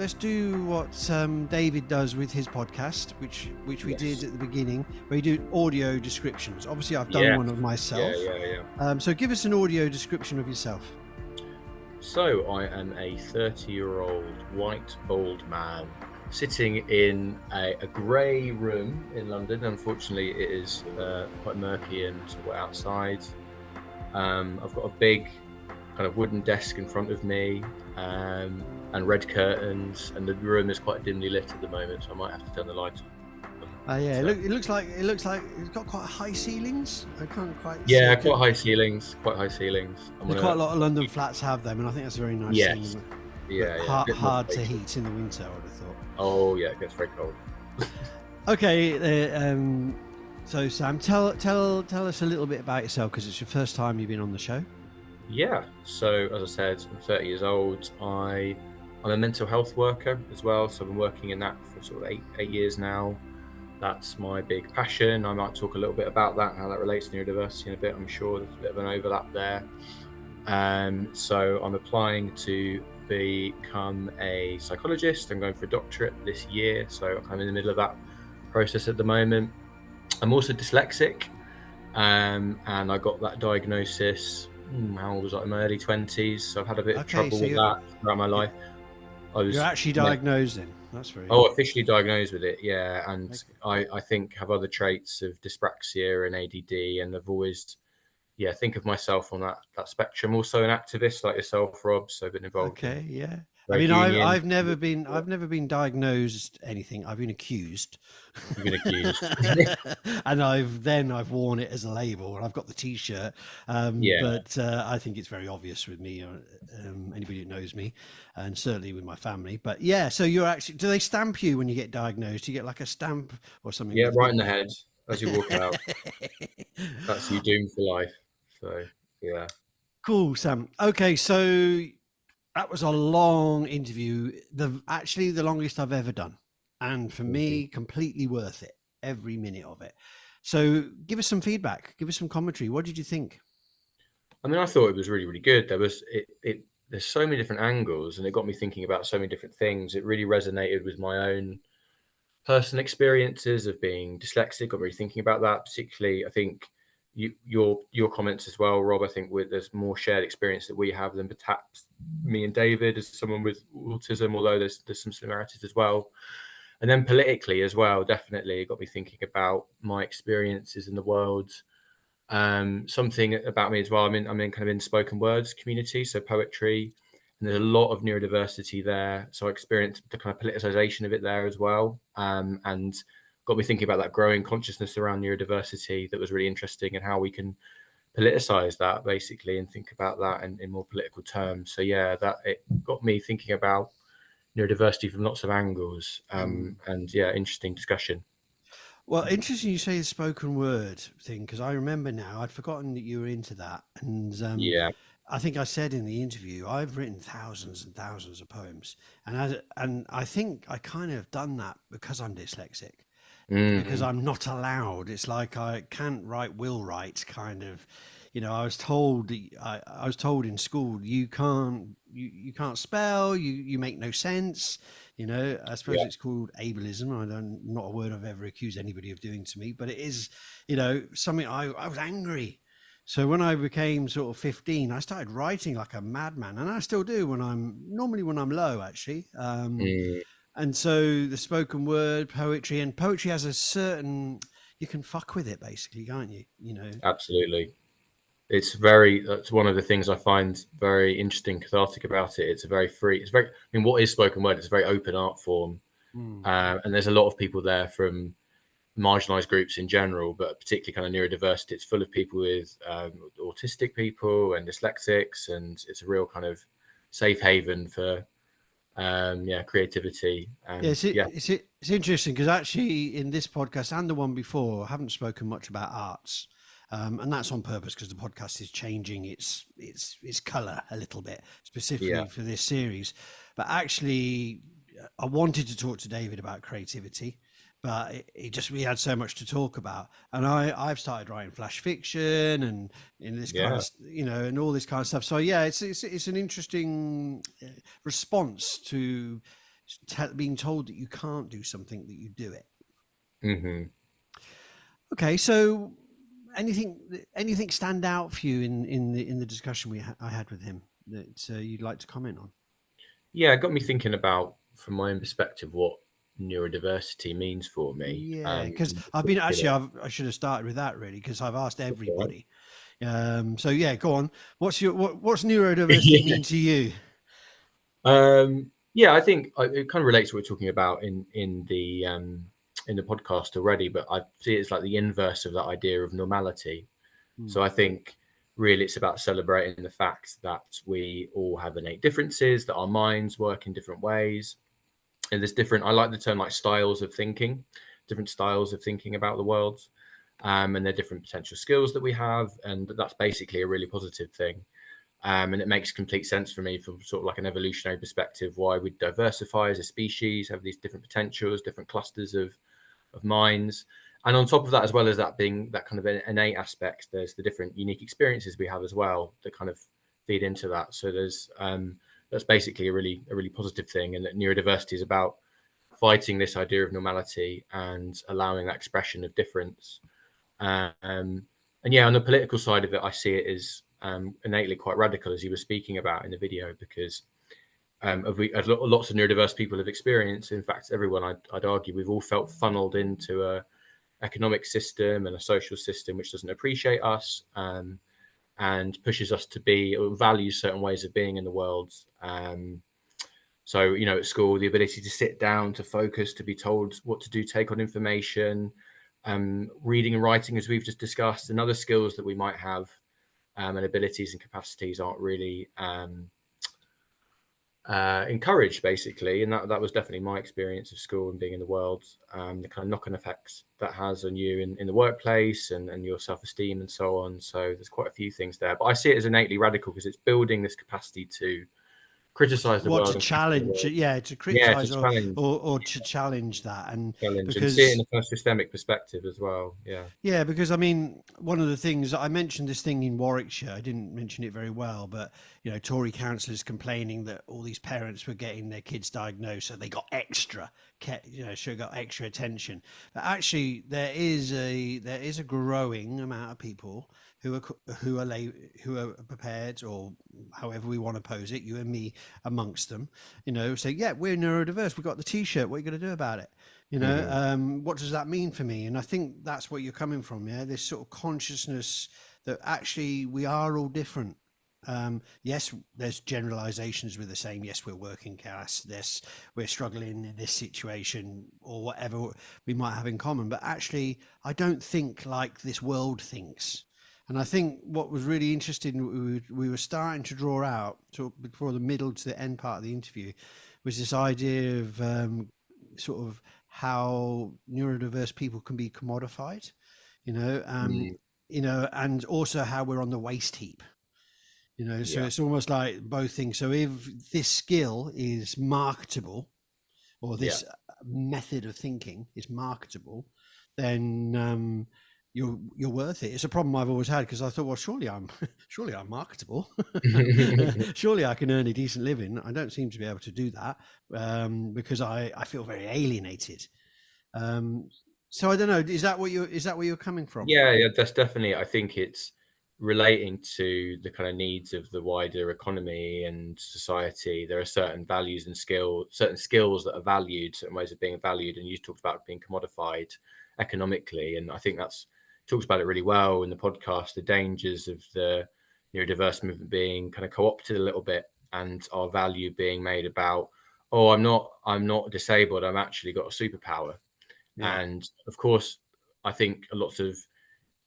what David does with his podcast, which we did at the beginning, where you do audio descriptions. Obviously, I've done one of myself. Yeah. So give us an audio description of yourself. So I am a 30-year-old white bald man sitting in a grey room in London. Unfortunately, it is quite murky and we're outside. I've got a big kind of wooden desk in front of me, and red curtains, and the room is quite dimly lit at the moment, so I might have to turn the light on. Yeah, so, it looks like it's got quite high ceilings. I can't quite. Yeah, quite high ceilings. Quite a lot of London flats have them, and I think that's a very nice. Yes. Thing. Yeah. Hard to heat in the winter, I would have thought. Oh yeah, it gets very cold. Okay. So Sam, tell us a little bit about yourself, because it's your first time you've been on the show. Yeah, so as I said, I'm 30 years old. I'm a mental health worker as well, so I've been working in that for sort of eight years now. That's my big passion. I might talk a little bit about that, how that relates to neurodiversity in a bit. I'm sure there's a bit of an overlap there. So I'm applying to become a psychologist. I'm going for a doctorate this year, so I'm in the middle of that process at the moment. I'm also dyslexic, and I got that diagnosis. How old was I? In my early 20s. So I've had a bit of trouble with that throughout my life. You're actually diagnosed then. That's very officially diagnosed with it, yeah. And I think have other traits of dyspraxia and ADD, and I've always think of myself on that spectrum. Also an activist like yourself, Rob. So I've been involved. I mean, I've never been diagnosed anything. I've been accused. You've been accused. And I've worn it as a label, and I've got the T-shirt. But I think it's very obvious with me, anybody who knows me, and certainly with my family. But yeah, so you're actually, do they stamp you when you get diagnosed? You get like a stamp or something? Yeah, right in the head as you walk out. That's you doomed for life. So yeah. Cool, Sam. Okay, so that was a long interview. Actually the longest I've ever done. And for me, completely worth it. Every minute of it. So give us some feedback. Give us some commentary. What did you think? I mean, I thought it was really, really good. There's so many different angles, and it got me thinking about so many different things. It really resonated with my own personal experiences of being dyslexic. Got really thinking about that. Particularly, I think your comments as well, Rob. I think there's more shared experience that we have than perhaps me and David as someone with autism, although there's some similarities as well. And then politically as well, definitely it got me thinking about my experiences in the world. Something about me as well. I'm in kind of in spoken words community, so poetry, and there's a lot of neurodiversity there. So I experienced the kind of politicization of it there as well, and got me thinking about that growing consciousness around neurodiversity that was really interesting, and how we can politicize that basically and think about that in more political terms. So yeah, that it got me thinking about neurodiversity from lots of angles, and yeah, interesting discussion. Well, interesting you say the spoken word thing, because I remember now, I'd forgotten that you were into that. And I think I said in the interview, I've written thousands and thousands of poems. And I think I kind of done that because I'm dyslexic. Because I'm not allowed. It's like I can't write, will write, kind of. You know, I was told in school you can't spell, you make no sense. You know, I suppose it's called ableism. Not a word I've ever accused anybody of doing to me, but it is, you know, something I was angry. So when I became sort of 15, I started writing like a madman, and I still do when I'm low, actually. And so the spoken word, poetry has a certain, you can fuck with it basically, can't you? You know, absolutely. That's one of the things I find very interesting, cathartic about it. It's what is spoken word? It's a very open art form. And there's a lot of people there from marginalized groups in general, but particularly kind of neurodiversity. It's full of people with autistic people and dyslexics, and it's a real kind of safe haven for creativity. And it's interesting because actually in this podcast and the one before, I haven't spoken much about arts. And that's on purpose because the podcast is changing its color a little bit specifically for this series. But actually, I wanted to talk to David about creativity, but we had so much to talk about. And I've started writing flash fiction and in this kind of, you know, and all this kind of stuff. So yeah, it's an interesting response to being told that you can't do something, that you do it. Okay, so. Anything stand out for you in the discussion I had with him that you'd like to comment on? Yeah, it got me thinking about, from my own perspective, what neurodiversity means for me. Yeah, because I should have started with that really, because I've asked everybody. So yeah, go on. What's neurodiversity mean to you? I think it kind of relates to what we're talking about in the podcast already, but I see it's like the inverse of that idea of normality. So I think really it's about celebrating the fact that we all have innate differences, that our minds work in different ways, and there's different, I like the term like styles of thinking, different styles of thinking about the world, and there are different potential skills that we have, and that's basically a really positive thing. And it makes complete sense for me from sort of like an evolutionary perspective why we diversify as a species, have these different potentials, different clusters of minds. And on top of that, as well as that being that kind of innate aspect, there's the different unique experiences we have as well that kind of feed into that. So there's that's basically a really positive thing, and that neurodiversity is about fighting this idea of normality and allowing that expression of difference. And yeah, on the political side of it, I see it as innately quite radical, as you were speaking about in the video, because as lots of neurodiverse people have experienced, in fact, everyone, I'd argue, we've all felt funneled into a economic system and a social system which doesn't appreciate us, and pushes us to be, or values certain ways of being in the world. So, you know, at school, the ability to sit down, to focus, to be told what to do, take on information, reading and writing, as we've just discussed, and other skills that we might have, and abilities and capacities aren't really encouraged, basically. And that was definitely my experience of school and being in the world, the kind of knock-on effects that has on you in the workplace and your self-esteem and so on. So there's quite a few things there, but I see it as innately radical because it's building this capacity to criticize the world, to challenge, to criticize, to challenge, or to challenge that, and because see it in a systemic perspective as well. Yeah, because I mean, one of the things I mentioned, this thing in Warwickshire, I didn't mention it very well, but you know, Tory councillors complaining that all these parents were getting their kids diagnosed, so they got extra, should got extra attention. But actually, there is a growing amount of people who are prepared, or however we want to pose it, you and me amongst them, you know, say, yeah, we're neurodiverse, we've got the T-shirt, what are you going to do about it? You know, what does that mean for me? And I think that's what you're coming from, this sort of consciousness that actually we are all different. Yes, there's generalizations with the same, yes, we're working class, yes, we're struggling in this situation, or whatever we might have in common, but actually I don't think like this world thinks. And I think what was really interesting, we were starting to draw out before the middle to the end part of the interview, was this idea of sort of how neurodiverse people can be commodified, you know, and also how we're on the waste heap. You know, so it's almost like both things. So if this skill is marketable, or this method of thinking is marketable, then you're worth it. It's a problem I've always had, because I thought, well, surely I'm marketable. Surely I can earn a decent living. I don't seem to be able to do that because I feel very alienated. So I don't know. Is that where you're coming from? Yeah, that's definitely. I think it's relating to the kind of needs of the wider economy and society. There are certain values and certain skills that are valued, certain ways of being valued, and you talked about being commodified economically, and I think that's talks about it really well in the podcast, the dangers of the neurodiverse movement being kind of co-opted a little bit, and our value being made about, oh, I'm not disabled, I've actually got a superpower. And of course, I think lots of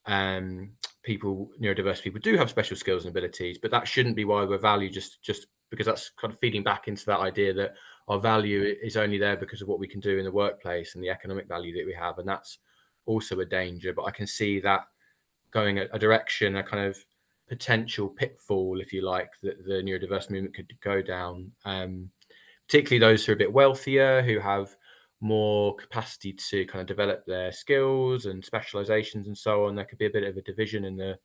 neurodiverse people do have special skills and abilities, but that shouldn't be why we're valued, just because that's kind of feeding back into that idea that our value is only there because of what we can do in the workplace and the economic value that we have. And that's also a danger. But I can see that going a direction, a kind of potential pitfall, if you like, that the neurodiverse movement could go down, particularly those who are a bit wealthier, who have more capacity to kind of develop their skills and specializations and so on. There could be a bit of a division in the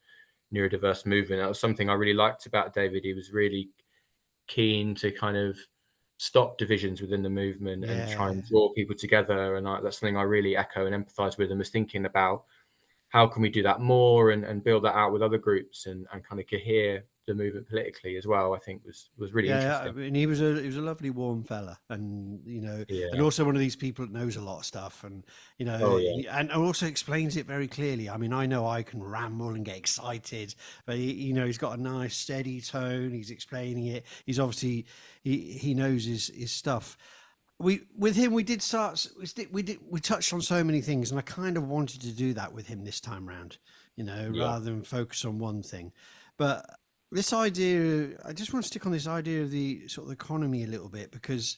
neurodiverse movement. That was something I really liked about David. He was really keen to kind of stop divisions within the movement and try and draw people together. And that's something I really echo and empathize with, and was thinking about how can we do that more and build that out with other groups and kind of cohere the movement politically as well. I think was really interesting. I mean, he was a lovely, warm fella, and you know, and also one of these people that knows a lot of stuff, and you know, and also explains it very clearly. I mean, I know I can ramble and get excited, but you know, he's got a nice steady tone. He's explaining it. He's obviously he knows his stuff. We touched on so many things, and I kind of wanted to do that with him this time round, you know, rather than focus on one thing. But this idea, I just want to stick on this idea of the sort of economy a little bit, because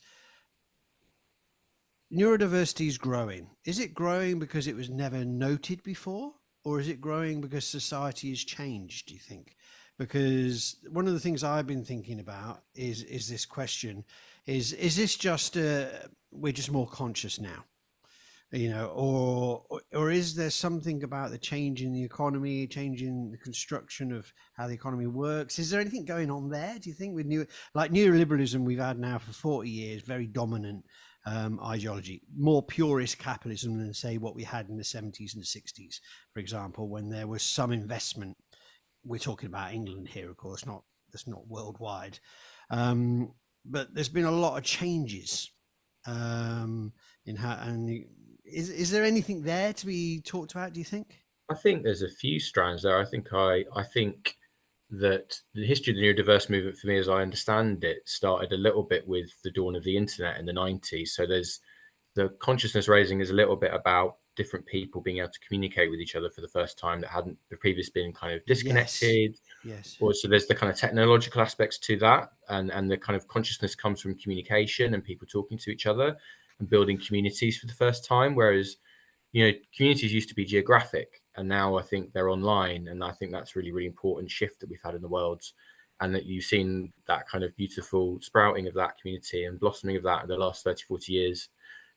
neurodiversity is growing. Is it growing because it was never noted before, or is it growing because society has changed, do you think? Because one of the things I've been thinking about is this question, is this just we're just more conscious now, you know, or is there something about the change in the economy, changing the construction of how the economy works? Is there anything going on there, do you think, with neoliberalism we've had now for 40 years, very dominant, ideology, more purist capitalism than, say, what we had in the 70s and the 60s, for example, when there was some investment. We're talking about England here, of course, that's not worldwide. But there's been a lot of changes in how, and is there anything there to be talked about, do you think? I think there's a few strands there. I think that the history of the neurodiverse movement, for me, as I understand it, started a little bit with the dawn of the internet in the 90s. So there's the consciousness raising is a little bit about different people being able to communicate with each other for the first time that hadn't previously been kind of disconnected. Yes. Also, there's the kind of technological aspects to that, and the kind of consciousness comes from communication and people talking to each other and building communities for the first time. Whereas, communities used to be geographic, and now I think they're online. And I think that's really, really important shift that we've had in the world, and that you've seen that kind of beautiful sprouting of that community and blossoming of that in the last 30, 40 years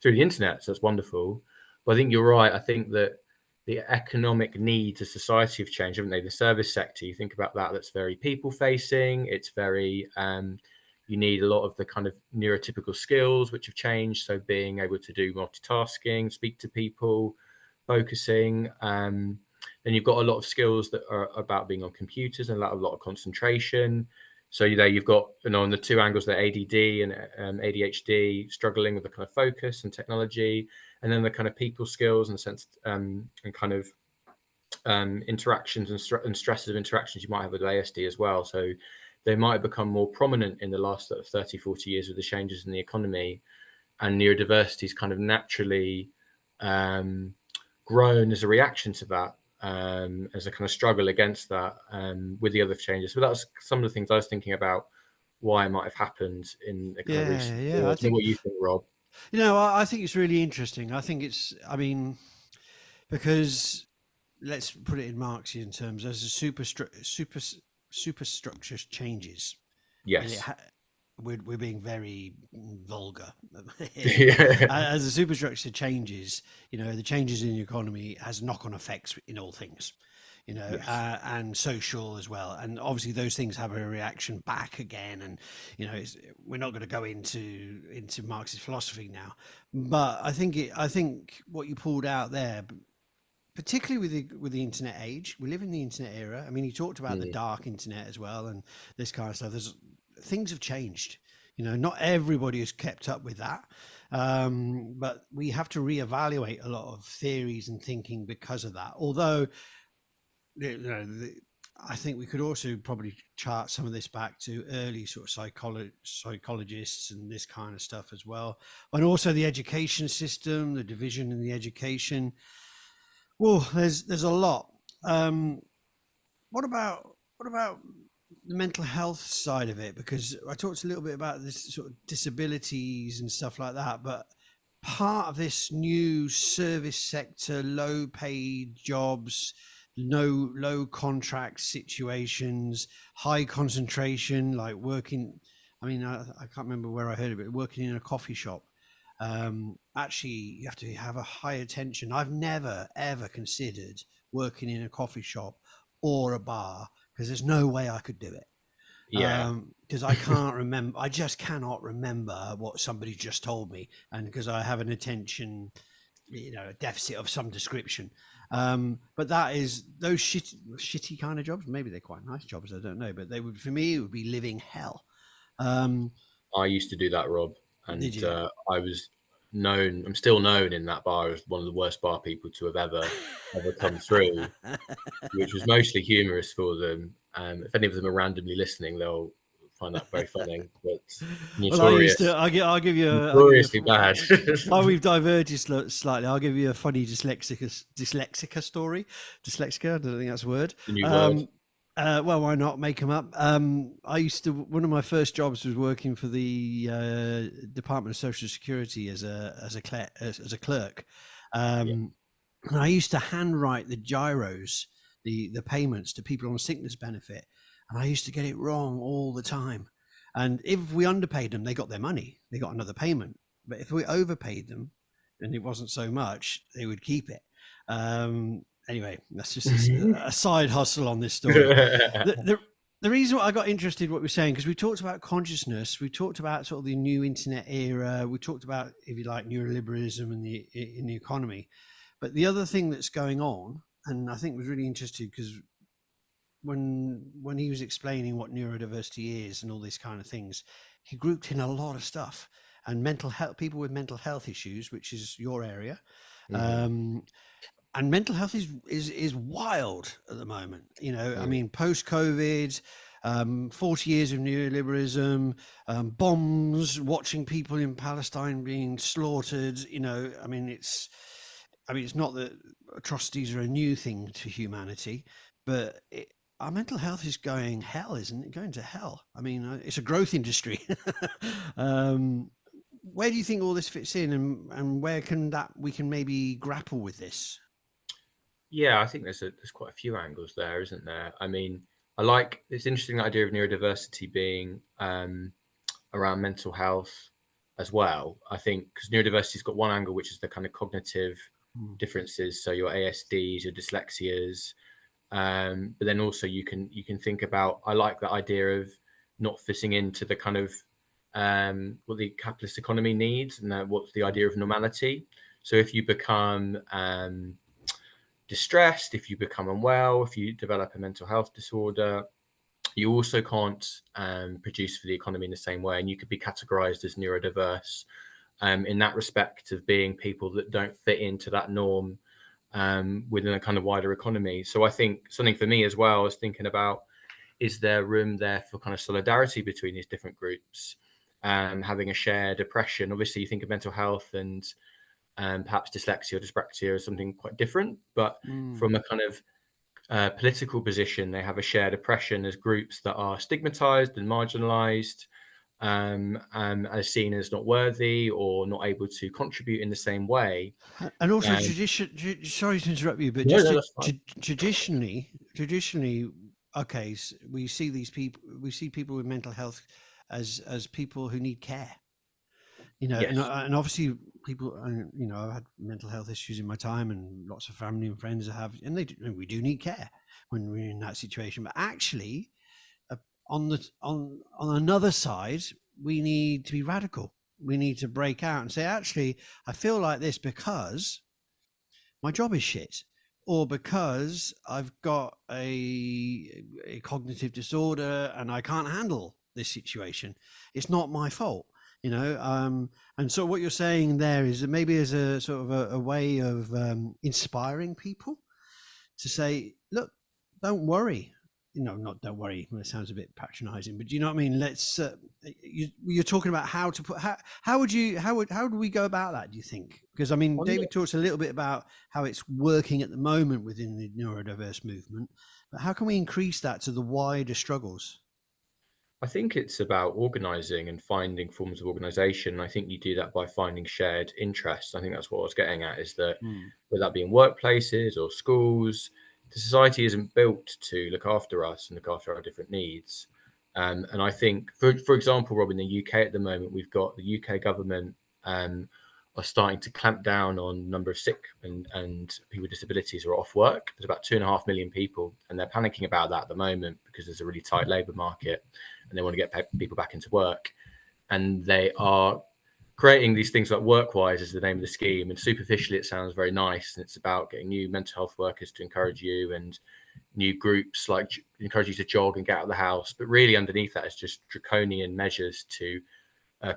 through the internet. So it's wonderful. But I think you're right. I think that the economic needs of society have changed, haven't they? The service sector, you think about that, that's very people facing. It's very, you need a lot of the kind of neurotypical skills which have changed. So being able to do multitasking, speak to people, focusing. Then you've got a lot of skills that are about being on computers and a lot of concentration. So you've got, on the two angles, the ADD and ADHD, struggling with the kind of focus and technology, and then the kind of people skills and sense and kind of interactions and stresses of interactions you might have with ASD as well. So they might have become more prominent in the last 30, 40 years with the changes in the economy, and neurodiversity is kind of naturally grown as a reaction to that. As a kind of struggle against that with the other changes. So that was some of the things I was thinking about why it might have happened in the kind of recent years. I think what you think, Rob. I think it's really interesting. I think because let's put it in Marxian terms, as a superstructure changes. Yes. We're being very vulgar. Yeah. As the superstructure changes, the changes in the economy has knock-on effects in all things, yes. And social as well. And obviously those things have a reaction back again. And, we're not going to go into Marxist philosophy now, but I think what you pulled out there, particularly with the internet age, we live in the internet era. I mean, you talked about the dark internet as well, and this kind of stuff. Things have changed. Not everybody has kept up with that, but we have to reevaluate a lot of theories and thinking because of that. Although, I think we could also probably chart some of this back to early sort of psychologists and this kind of stuff as well, and also the education system, the division in the education. Well, there's a lot. What about the mental health side of it? Because I talked a little bit about this sort of disabilities and stuff like that, but part of this new service sector, low paid jobs, low contract situations, high concentration, like working. I mean, I can't remember where I heard of it, working in a coffee shop. Actually, you have to have a high attention. I've never, ever considered working in a coffee shop or a bar, because there's no way I could do it. Because I can't remember. I just cannot remember what somebody just told me, and because I have an attention, a deficit of some description. But that is those shitty kind of jobs. Maybe they're quite nice jobs, I don't know. But they would, for me, it would be living hell. I used to do that, Rob, and I was known. I'm still known in that bar as one of the worst bar people to have ever come through, which was mostly humorous for them. If any of them are randomly listening, they'll find that very funny. But notorious, I'll give you notoriously bad. We've diverged slightly. I'll give you a funny dyslexica story. Dyslexica, I don't think that's a word. The new word. Well, why not make them up? One of my first jobs was working for the Department of Social Security as a clerk. And I used to handwrite the gyros, the payments to people on sickness benefit. And I used to get it wrong all the time. And if we underpaid them, they got their money. They got another payment. But if we overpaid them, and it wasn't so much, they would keep it. Anyway, that's just a side hustle on this story. The the reason why I got interested in what we're saying, because we talked about consciousness, we talked about sort of the new internet era, we talked about, if you like, neoliberalism and in the economy. But the other thing that's going on, and I think was really interesting, because when he was explaining what neurodiversity is and all these kind of things, he grouped in a lot of stuff, and mental health, people with mental health issues, which is your area. And mental health is wild at the moment. You know, I mean, post-COVID, 40 years of neoliberalism, bombs, watching people in Palestine being slaughtered. You know, I mean, it's not that atrocities are a new thing to humanity, but our mental health is going hell, isn't it? Going to hell. I mean, it's a growth industry. Where do you think all this fits in, and where we can maybe grapple with this? Yeah, I think there's quite a few angles there, isn't there? I mean, it's interesting, the idea of neurodiversity being around mental health as well. I think because neurodiversity's got one angle, which is the kind of cognitive differences, so your ASDs, your dyslexias, but then also you can think about, I like that idea of not fitting into the kind of what the capitalist economy needs, and what's the idea of normality. So if you become distressed, if you become unwell, if you develop a mental health disorder, you also can't produce for the economy in the same way, and you could be categorized as neurodiverse in that respect of being people that don't fit into that norm within a kind of wider economy. So I think something for me as well is thinking about, is there room there for kind of solidarity between these different groups, having a shared oppression? Obviously you think of mental health and perhaps dyslexia or dyspraxia as something quite different, but from a kind of political position, they have a shared oppression as groups that are stigmatized and marginalized, as seen as not worthy or not able to contribute in the same way. And also sorry to interrupt you, but traditionally, okay, so we see people with mental health as people who need care. You know, Yes. and obviously people, you know, I've had mental health issues in my time, and lots of family and friends have, and we do need care when we're in that situation. But actually, on another side, we need to be radical. We need to break out and say, actually, I feel like this because my job is shit, or because I've got a cognitive disorder and I can't handle this situation. It's not my fault. You know, and so what you're saying there is that maybe as a sort of a way of inspiring people to say, look, don't worry. You know, not don't worry. Well, it sounds a bit patronizing, but do you know what I mean? Let's. You're talking about how to put. How do we go about that? Do you think? Because I mean, David talks a little bit about how it's working at the moment within the neurodiverse movement, but how can we increase that to the wider struggles? I think it's about organizing and finding forms of organization. I think you do that by finding shared interests. I think that's what I was getting at, is that whether that be in workplaces or schools, the society isn't built to look after us and look after our different needs. And I think, for example, Rob, in the UK at the moment, we've got the UK government are starting to clamp down on the number of sick and people with disabilities who are off work. There's about 2.5 million people, and they're panicking about that at the moment because there's a really tight labour market, and they want to get people back into work. And they are creating these things like Workwise is the name of the scheme, and superficially it sounds very nice, and it's about getting new mental health workers to encourage you, and new groups like encourage you to jog and get out of the house. But really underneath that is just draconian measures to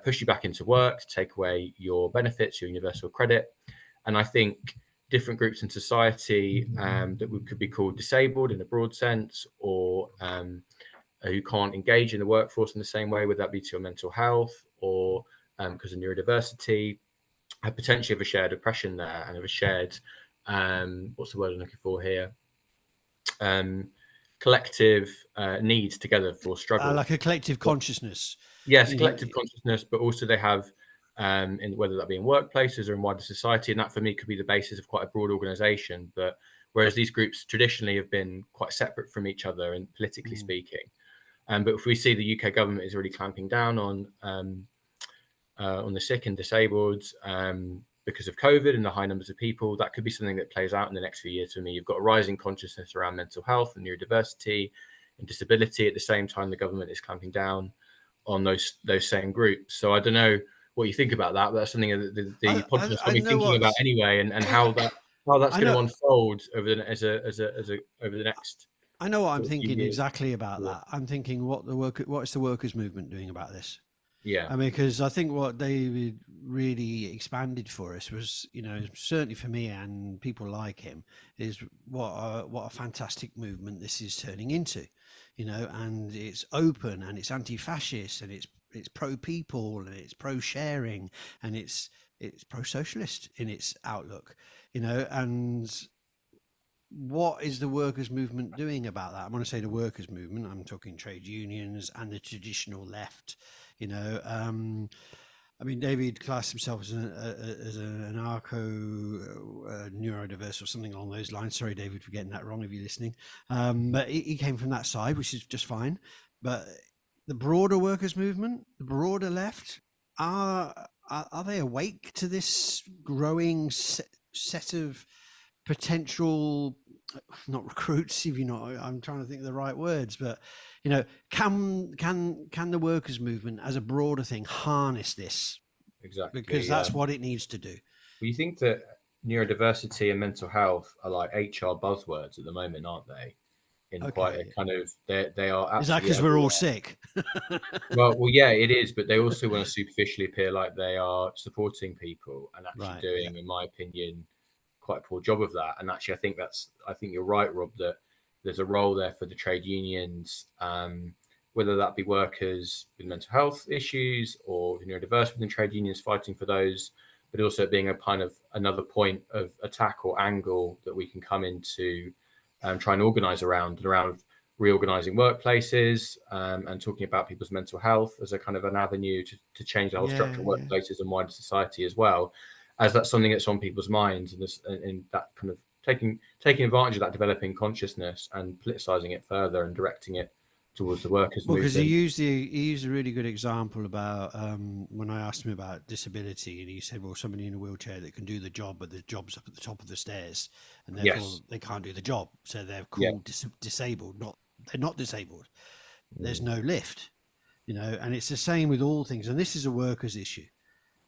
push you back into work, to take away your benefits, your universal credit. And I think different groups in society that could be called disabled in a broad sense, or who can't engage in the workforce in the same way, whether that be to your mental health or because of neurodiversity, have potentially have a shared oppression there, and have a shared, what's the word I'm looking for here? Collective needs together for struggle. Like a collective consciousness. Yes, collective consciousness, but also they have, in whether that be in workplaces or in wider society, and that for me could be the basis of quite a broad organisation. But whereas these groups traditionally have been quite separate from each other, and politically speaking, but if we see the UK government is really clamping down on the sick and disabled because of COVID and the high numbers of people, that could be something that plays out in the next few years. For me, you've got a rising consciousness around mental health and neurodiversity and disability. At the same time, the government is clamping down on those same groups. So I don't know what you think about that, but that's something that the podcast I I've been know thinking about anyway, and how that's I going to know. unfold over the over the next I know what I'm sort of few thinking years. exactly about that. I'm thinking what is the workers' movement doing about this? Yeah, I mean, because I think what David really expanded for us was, certainly for me and people like him, is what a fantastic movement this is turning into, and it's open and it's anti-fascist and it's pro-people and it's pro-sharing and it's pro-socialist in its outlook, and what is the workers' movement doing about that? I want to say the workers' movement. I'm talking trade unions and the traditional left. I mean, David classed himself as an anarcho neurodiverse or something along those lines. Sorry, David, for getting that wrong if you're listening. But he came from that side, which is just fine. But the broader workers' movement, the broader left, are they awake to this growing set of potential, not recruits, if you know, I'm trying to think of the right words, but can the workers' movement as a broader thing harness this? exactly, because that's what it needs to do. Well, you think that neurodiversity and mental health are like HR buzzwords at the moment, aren't they? In quite a kind of, they are. Is that because we're all sick? Well, yeah, it is, but they also want to superficially appear like they are supporting people and actually doing, in my opinion, quite a poor job of that. And actually, I think you're right, Rob, that there's a role there for the trade unions, whether that be workers with mental health issues or neurodiverse within trade unions fighting for those, but also being a kind of another point of attack or angle that we can come into try and organise around reorganising workplaces and talking about people's mental health as a kind of an avenue to change the whole structure of workplaces and wider society as well, as that's something that's on people's minds, and that kind of taking advantage of that developing consciousness and politicising it further and directing it towards the workers' movement. Because he used a really good example about when I asked him about disability, and he said, well, somebody in a wheelchair that can do the job, but the job's up at the top of the stairs, and therefore they can't do the job, so they're called disabled. They're not disabled. There's no lift, and it's the same with all things, and this is a workers' issue,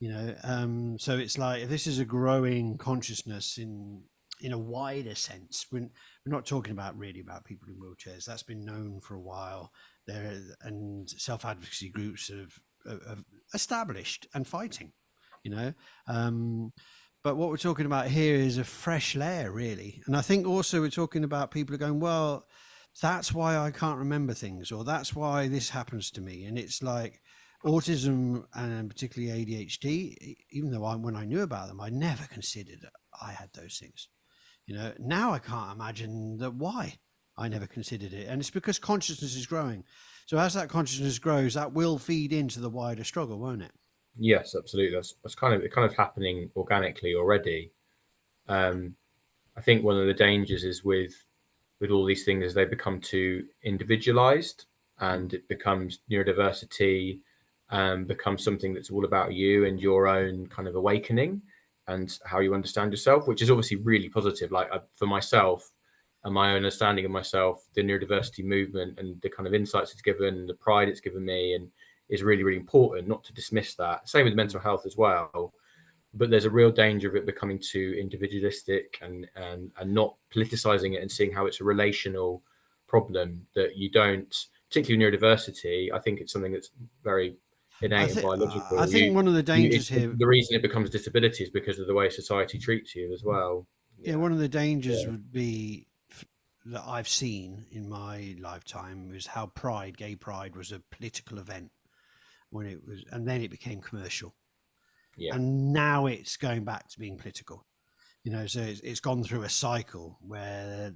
so it's like, if this is a growing consciousness in a wider sense, we're not talking about people in wheelchairs. That's been known for a while there, and self-advocacy groups have established and fighting, but what we're talking about here is a fresh layer, really. And I think also we're talking about people who are going, well, that's why I can't remember things, or that's why this happens to me. And it's like autism, and particularly ADHD, even though when I knew about them, I never considered I had those things. Now I can't imagine why I never considered it. And it's because consciousness is growing. So as that consciousness grows, that will feed into the wider struggle, won't it? Yes, absolutely. That's kind of happening organically already. I think one of the dangers is with all these things, as they become too individualized, and it becomes neurodiversity, becomes something that's all about you and your own kind of awakening and how you understand yourself, which is obviously really positive. Like for myself and my own understanding of myself, the neurodiversity movement and the kind of insights it's given, the pride it's given me, and is really, really important, not to dismiss that. Same with mental health as well. But there's a real danger of it becoming too individualistic and not politicizing it and seeing how it's a relational problem that you don't, particularly neurodiversity. I think it's something that's very innate and biological. I think one of the dangers here, the reason it becomes disability is because of the way society treats you as well. Yeah, one of the dangers would be that I've seen in my lifetime is how gay pride was a political event when it was, and then it became commercial. Yeah. And now it's going back to being political. So it's gone through a cycle where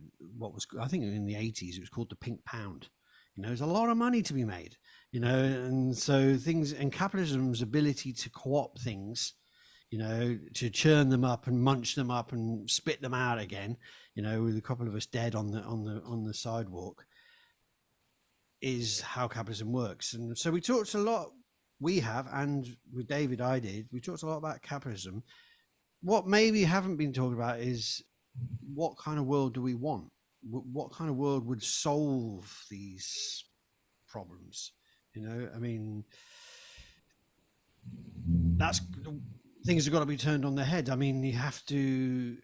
I think in the 80s, it was called the pink pound. There's a lot of money to be made, and so things, and capitalism's ability to co-opt things, to churn them up and munch them up and spit them out again, with a couple of us dead on the sidewalk, is how capitalism works. And so we talked a lot, and with David, we talked a lot about capitalism. What maybe haven't been talked about is what kind of world do we want? what kind of world would solve these problems? You know, I mean, that's things have got to be turned on their head. I mean, you have to.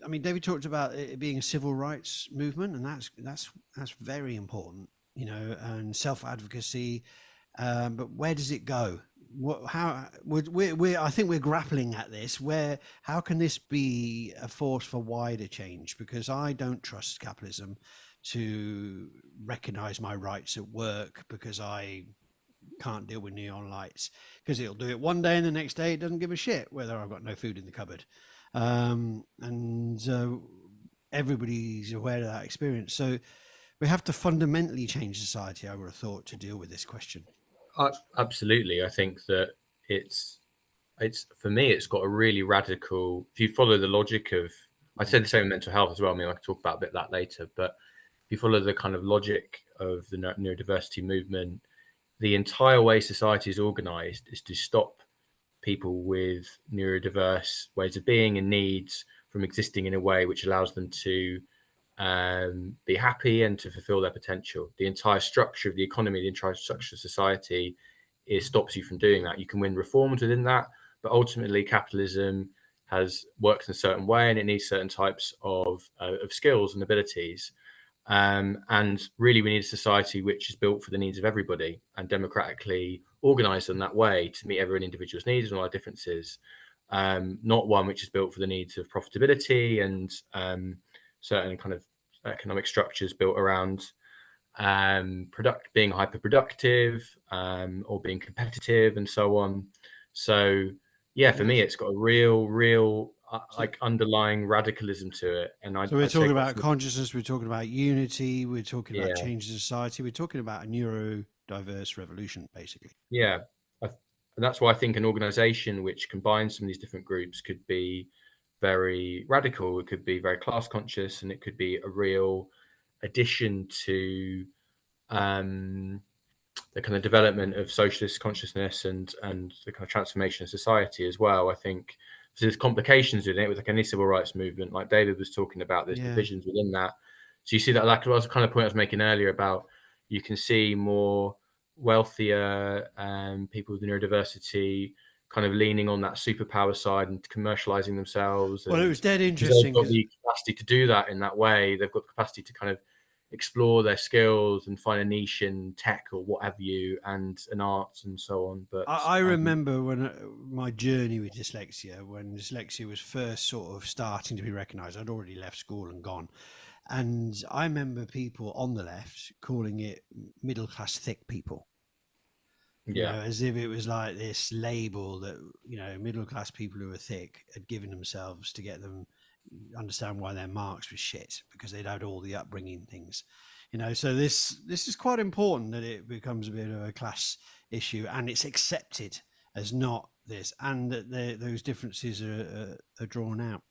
I mean, David talked about it being a civil rights movement, and that's very important. You know, and self advocacy. But where does it go? I think we're grappling at this. How can this be a force for wider change? Because I don't trust capitalism to recognize my rights at work because I can't deal with neon lights, because it'll do it one day and the next day it doesn't give a shit whether I've got no food in the cupboard. And everybody's aware of that experience. So we have to fundamentally change society, I would have thought, to deal with this question. Absolutely. I think that it's for me, it's got a really radical, if you follow the logic of, I said the same with mental health as well. I mean, I can talk about a bit of that later, but if you follow the kind of logic of the neurodiversity movement, the entire way society is organized is to stop people with neurodiverse ways of being and needs from existing in a way which allows them to be happy and to fulfill their potential. The entire structure of the economy, the entire structure of society, stops you from doing that. You can win reforms within that, but ultimately capitalism works in a certain way, and it needs certain types of skills and abilities. And really, we need a society which is built for the needs of everybody and democratically organized in that way to meet every individual's needs and all our differences. Not one which is built for the needs of profitability and certain kind of economic structures built around being hyper productive or being competitive and so on. So yeah, for me, it's got a real like underlying radicalism to it. And so we're talking about consciousness, we're talking about unity, we're talking about change in society, we're talking about a neurodiverse revolution, basically. Yeah, and that's why I think an organization which combines some of these different groups could be very radical. It could be very class conscious, and it could be a real addition to the kind of development of socialist consciousness and the kind of transformation of society as well. I think there's complications in it with like any civil rights movement, like David was talking about. There's divisions within that. So you see that, like, was the kind of point I was making earlier about, you can see more wealthier people with neurodiversity kind of leaning on that superpower side and commercializing themselves. Well, it was dead interesting. They've got the capacity to do that in that way. They've got the capacity to kind of explore their skills and find a niche in tech or what have you, and arts and so on. But I remember when my journey with dyslexia, when dyslexia was first sort of starting to be recognized. I'd already left school and gone, and I remember people on the left calling it middle class thick people. You know, as if it was like this label that, you know, middle class people who are thick had given themselves to get them understand why their marks were shit, because they'd had all the upbringing things, you know. So this is quite important, that it becomes a bit of a class issue and it's accepted as not this, and that those differences are drawn out.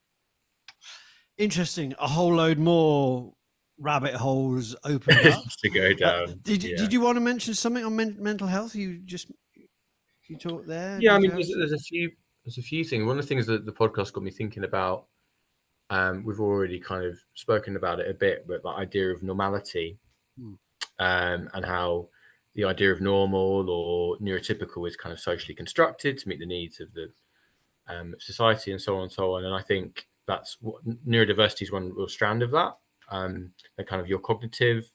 Interesting. A whole load more rabbit holes opened up to go down. Did you want to mention something on mental health? You talked there. Yeah, I mean, there's a few things. One of the things that the podcast got me thinking about, we've already kind of spoken about it a bit, but the idea of normality, and how the idea of normal or neurotypical is kind of socially constructed to meet the needs of the society and so on and so on. And I think that's what neurodiversity is, one real strand of that. The kind of your cognitive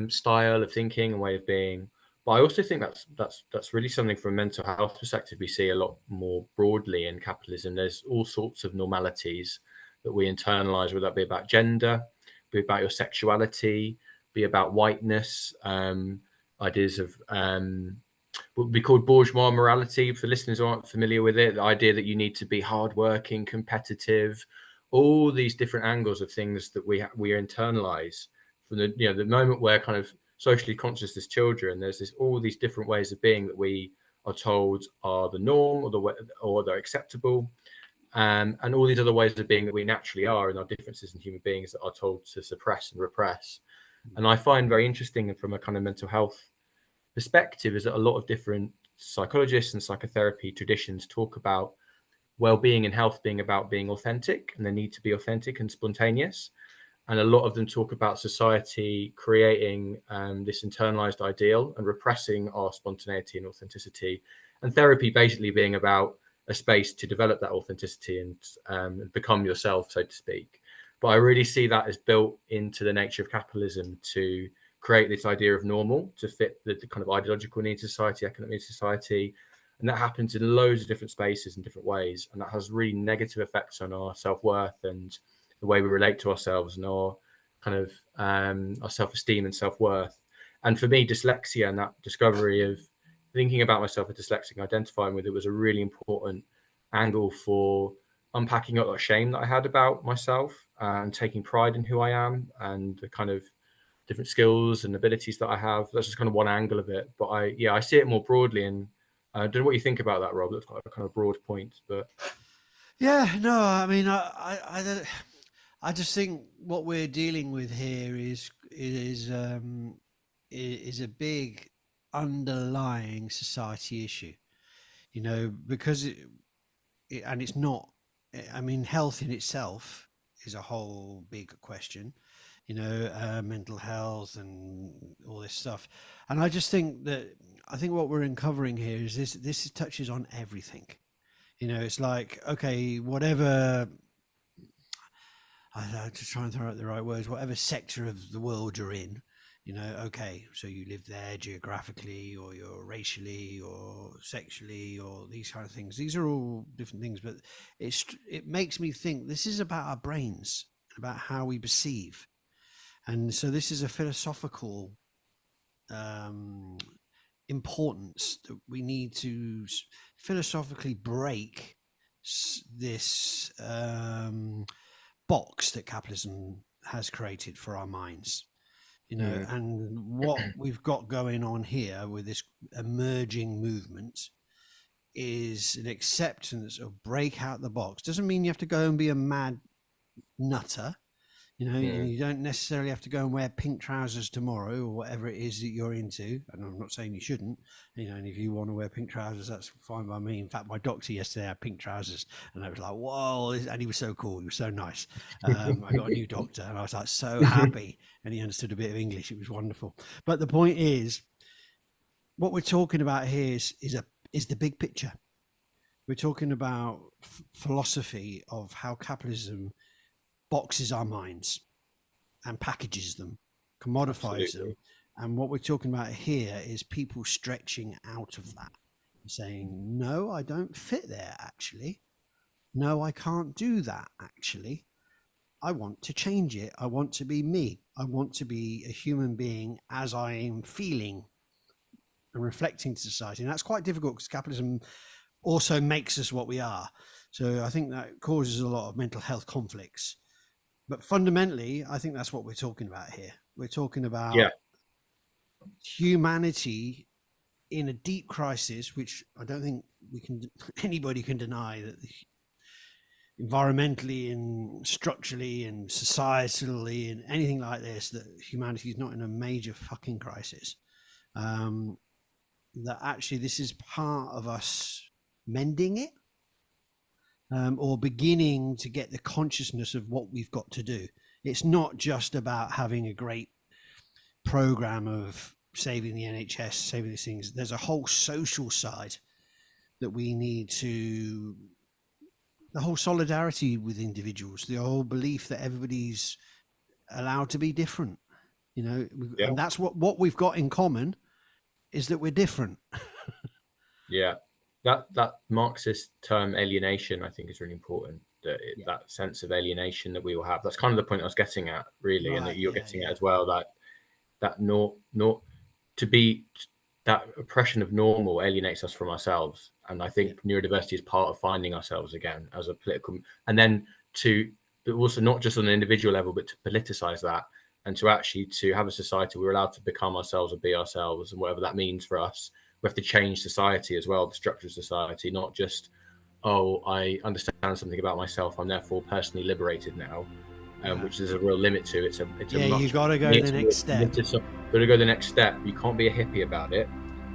style of thinking and way of being. But I also think that's really something from a mental health perspective we see a lot more broadly in capitalism. There's all sorts of normalities that we internalize, whether that be about gender, be about your sexuality, be about whiteness, ideas of what would be called bourgeois morality, for listeners who aren't familiar with it, the idea that you need to be hardworking, competitive, all these different angles of things that we internalize from the, you know, the moment we're kind of socially conscious as children. There's all these different ways of being that we are told are the norm or they're acceptable, and all these other ways of being that we naturally are, and our differences in human beings that are told to suppress and repress. And I find very interesting from a kind of mental health perspective is that a lot of different psychologists and psychotherapy traditions talk about well-being and health being about being authentic, and the need to be authentic and spontaneous. and a lot of them talk about society creating this internalized ideal and repressing our spontaneity and authenticity, and therapy basically being about a space to develop that authenticity and become yourself, so to speak. But I really see that as built into the nature of capitalism to create this idea of normal to fit the kind of ideological needs of society, economic needs of society. And that happens in loads of different spaces in different ways. And that has really negative effects on our self-worth and the way we relate to ourselves and our kind of our self-esteem and self-worth. And for me, dyslexia and that discovery of thinking about myself as dyslexic, identifying with it, was a really important angle for unpacking a lot of shame that I had about myself and taking pride in who I am and the kind of different skills and abilities that I have. That's just kind of one angle of it. But I see it more broadly. And I don't know what you think about that, Rob. That's quite a kind of broad point, but yeah, no, I mean, I just think what we're dealing with here is a big underlying society issue, you know, because and it's not. I mean, health in itself is a whole big question, you know, mental health and all this stuff. And I just think what we're uncovering here is this touches on everything. You know, it's like, okay, whatever, I'm just trying to throw out the right words, whatever sector of the world you're in, you know, okay, so you live there geographically or you're racially or sexually or these kind of things. These are all different things, but it makes me think this is about our brains, about how we perceive. And so this is a philosophical importance that we need to philosophically break this box that capitalism has created for our minds, you know. And what we've got going on here with this emerging movement is an acceptance of break out the box. Doesn't mean you have to go and be a mad nutter. You know, you don't necessarily have to go and wear pink trousers tomorrow or whatever it is that you're into. And I'm not saying you shouldn't, you know, and if you want to wear pink trousers, that's fine by me. In fact, my doctor yesterday had pink trousers and I was like, whoa, and he was so cool. He was so nice. I got a new doctor and I was like so happy and he understood a bit of English. It was wonderful. But the point is, what we're talking about here is the big picture. We're talking about philosophy of how capitalism boxes our minds and packages them, commodifies them. And what we're talking about here is people stretching out of that and saying, no, I don't fit there, actually. No, I can't do that, actually. I want to change it. I want to be me. I want to be a human being as I am feeling and reflecting to society. And that's quite difficult because capitalism also makes us what we are. So I think that causes a lot of mental health conflicts. But fundamentally, I think that's what we're talking about here. We're talking about humanity in a deep crisis, which I don't think anybody can deny that environmentally and structurally and societally and anything like this, that humanity is not in a major fucking crisis. That actually this is part of us mending it. Or beginning to get the consciousness of what we've got to do. It's not just about having a great program of saving the NHS, saving these things. There's a whole social side that we need to, the whole solidarity with individuals, the whole belief that everybody's allowed to be different, you know, and that's what we've got in common is that we're different. That Marxist term alienation, I think, is really important. That sense of alienation that we all have. That's kind of the point I was getting at, really, right, and that you're getting at as well. That oppression of normal alienates us from ourselves, and I think neurodiversity is part of finding ourselves again as a political, and then but also not just on an individual level, but to politicize that and to actually to have a society we're allowed to become ourselves and be ourselves, and whatever that means for us. We have to change society as well, the structure of society, not just, oh, I understand something about myself, I'm therefore personally liberated now, which there's a real limit to. It's a you got to go the next step. Got to go the next step. You can't be a hippie about it.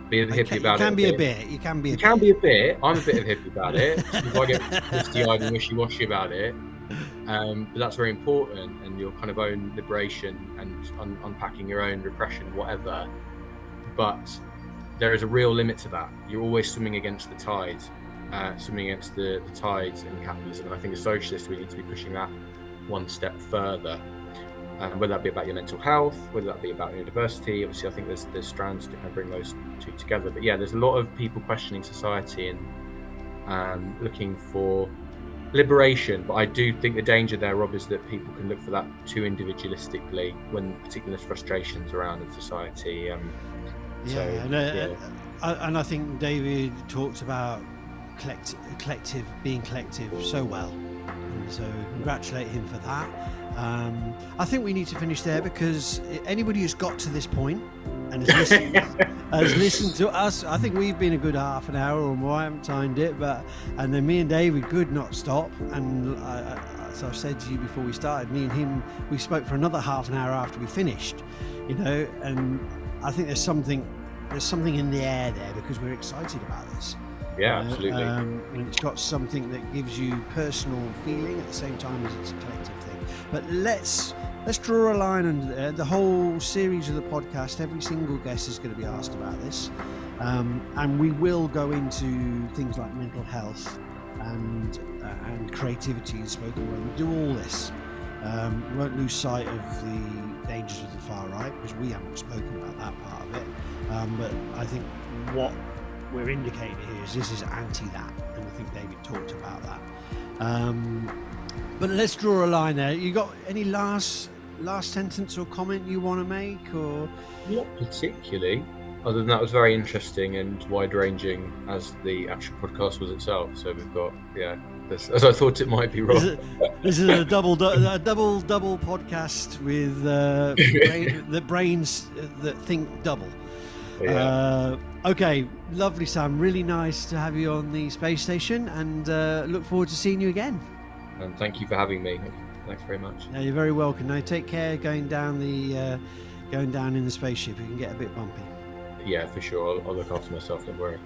Be a hippie about it. You can be a bit. You can be a bit. I'm a bit of a hippie about it. If I get misty-eyed and wishy-washy about it, But that's very important, and your kind of own liberation and unpacking your own repression, whatever. But there is a real limit to that. You're always swimming against the tide, swimming against the tides in capitalism. And I think as socialists, we need to be pushing that one step further. Whether that be about your mental health, whether that be about neurodiversity. Obviously, I think there's strands to kind of bring those two together. But yeah, there's a lot of people questioning society and looking for liberation. But I do think the danger there, Rob, is that people can look for that too individualistically when particularly there's frustrations around in society. And I think David talks about being collective so well, and so congratulate him for that. I think we need to finish there, because anybody who's got to this point and has listened to us, I think we've been a good half an hour or more. I haven't timed it, and then me and David could not stop. And as I said to you before we started, me and him, we spoke for another half an hour after we finished, and I think there's something in the air there, because we're excited about this. Yeah, absolutely. And it's got something that gives you personal feeling at the same time as it's a collective thing. But let's draw a line under there. The whole series of the podcast, every single guest is going to be asked about this, and we will go into things like mental health and creativity and spoken word. We'll do all this. We won't lose sight of the dangers of the far right, because we haven't spoken about that part of it. But I think what we're indicating here is this is anti that, and I think David talked about that. But let's draw a line there. You got any last sentence or comment you want to make, or not particularly? Other than that, was very interesting and wide-ranging, as the actual podcast was itself. So we've got as I thought it might be, Rob. This is a double podcast with the brains that think double. Yeah. Okay, lovely, Sam. Really nice to have you on the space station, and look forward to seeing you again. And thank you for having me. Thanks very much. Yeah, you're very welcome. Now take care going down in the spaceship. It can get a bit bumpy. Yeah, for sure. I'll look after myself. Don't worry.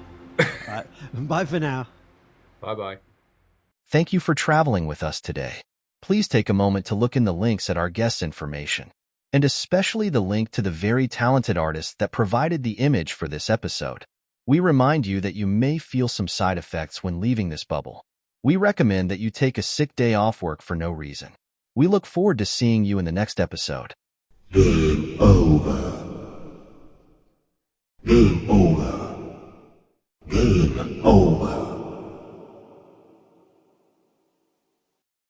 Right. Bye for now. Bye. Thank you for traveling with us today. Please take a moment to look in the links at our guest information, and especially the link to the very talented artist that provided the image for this episode. We remind you that you may feel some side effects when leaving this bubble. We recommend that you take a sick day off work for no reason. We look forward to seeing you in the next episode. Game over. Game over. Game over.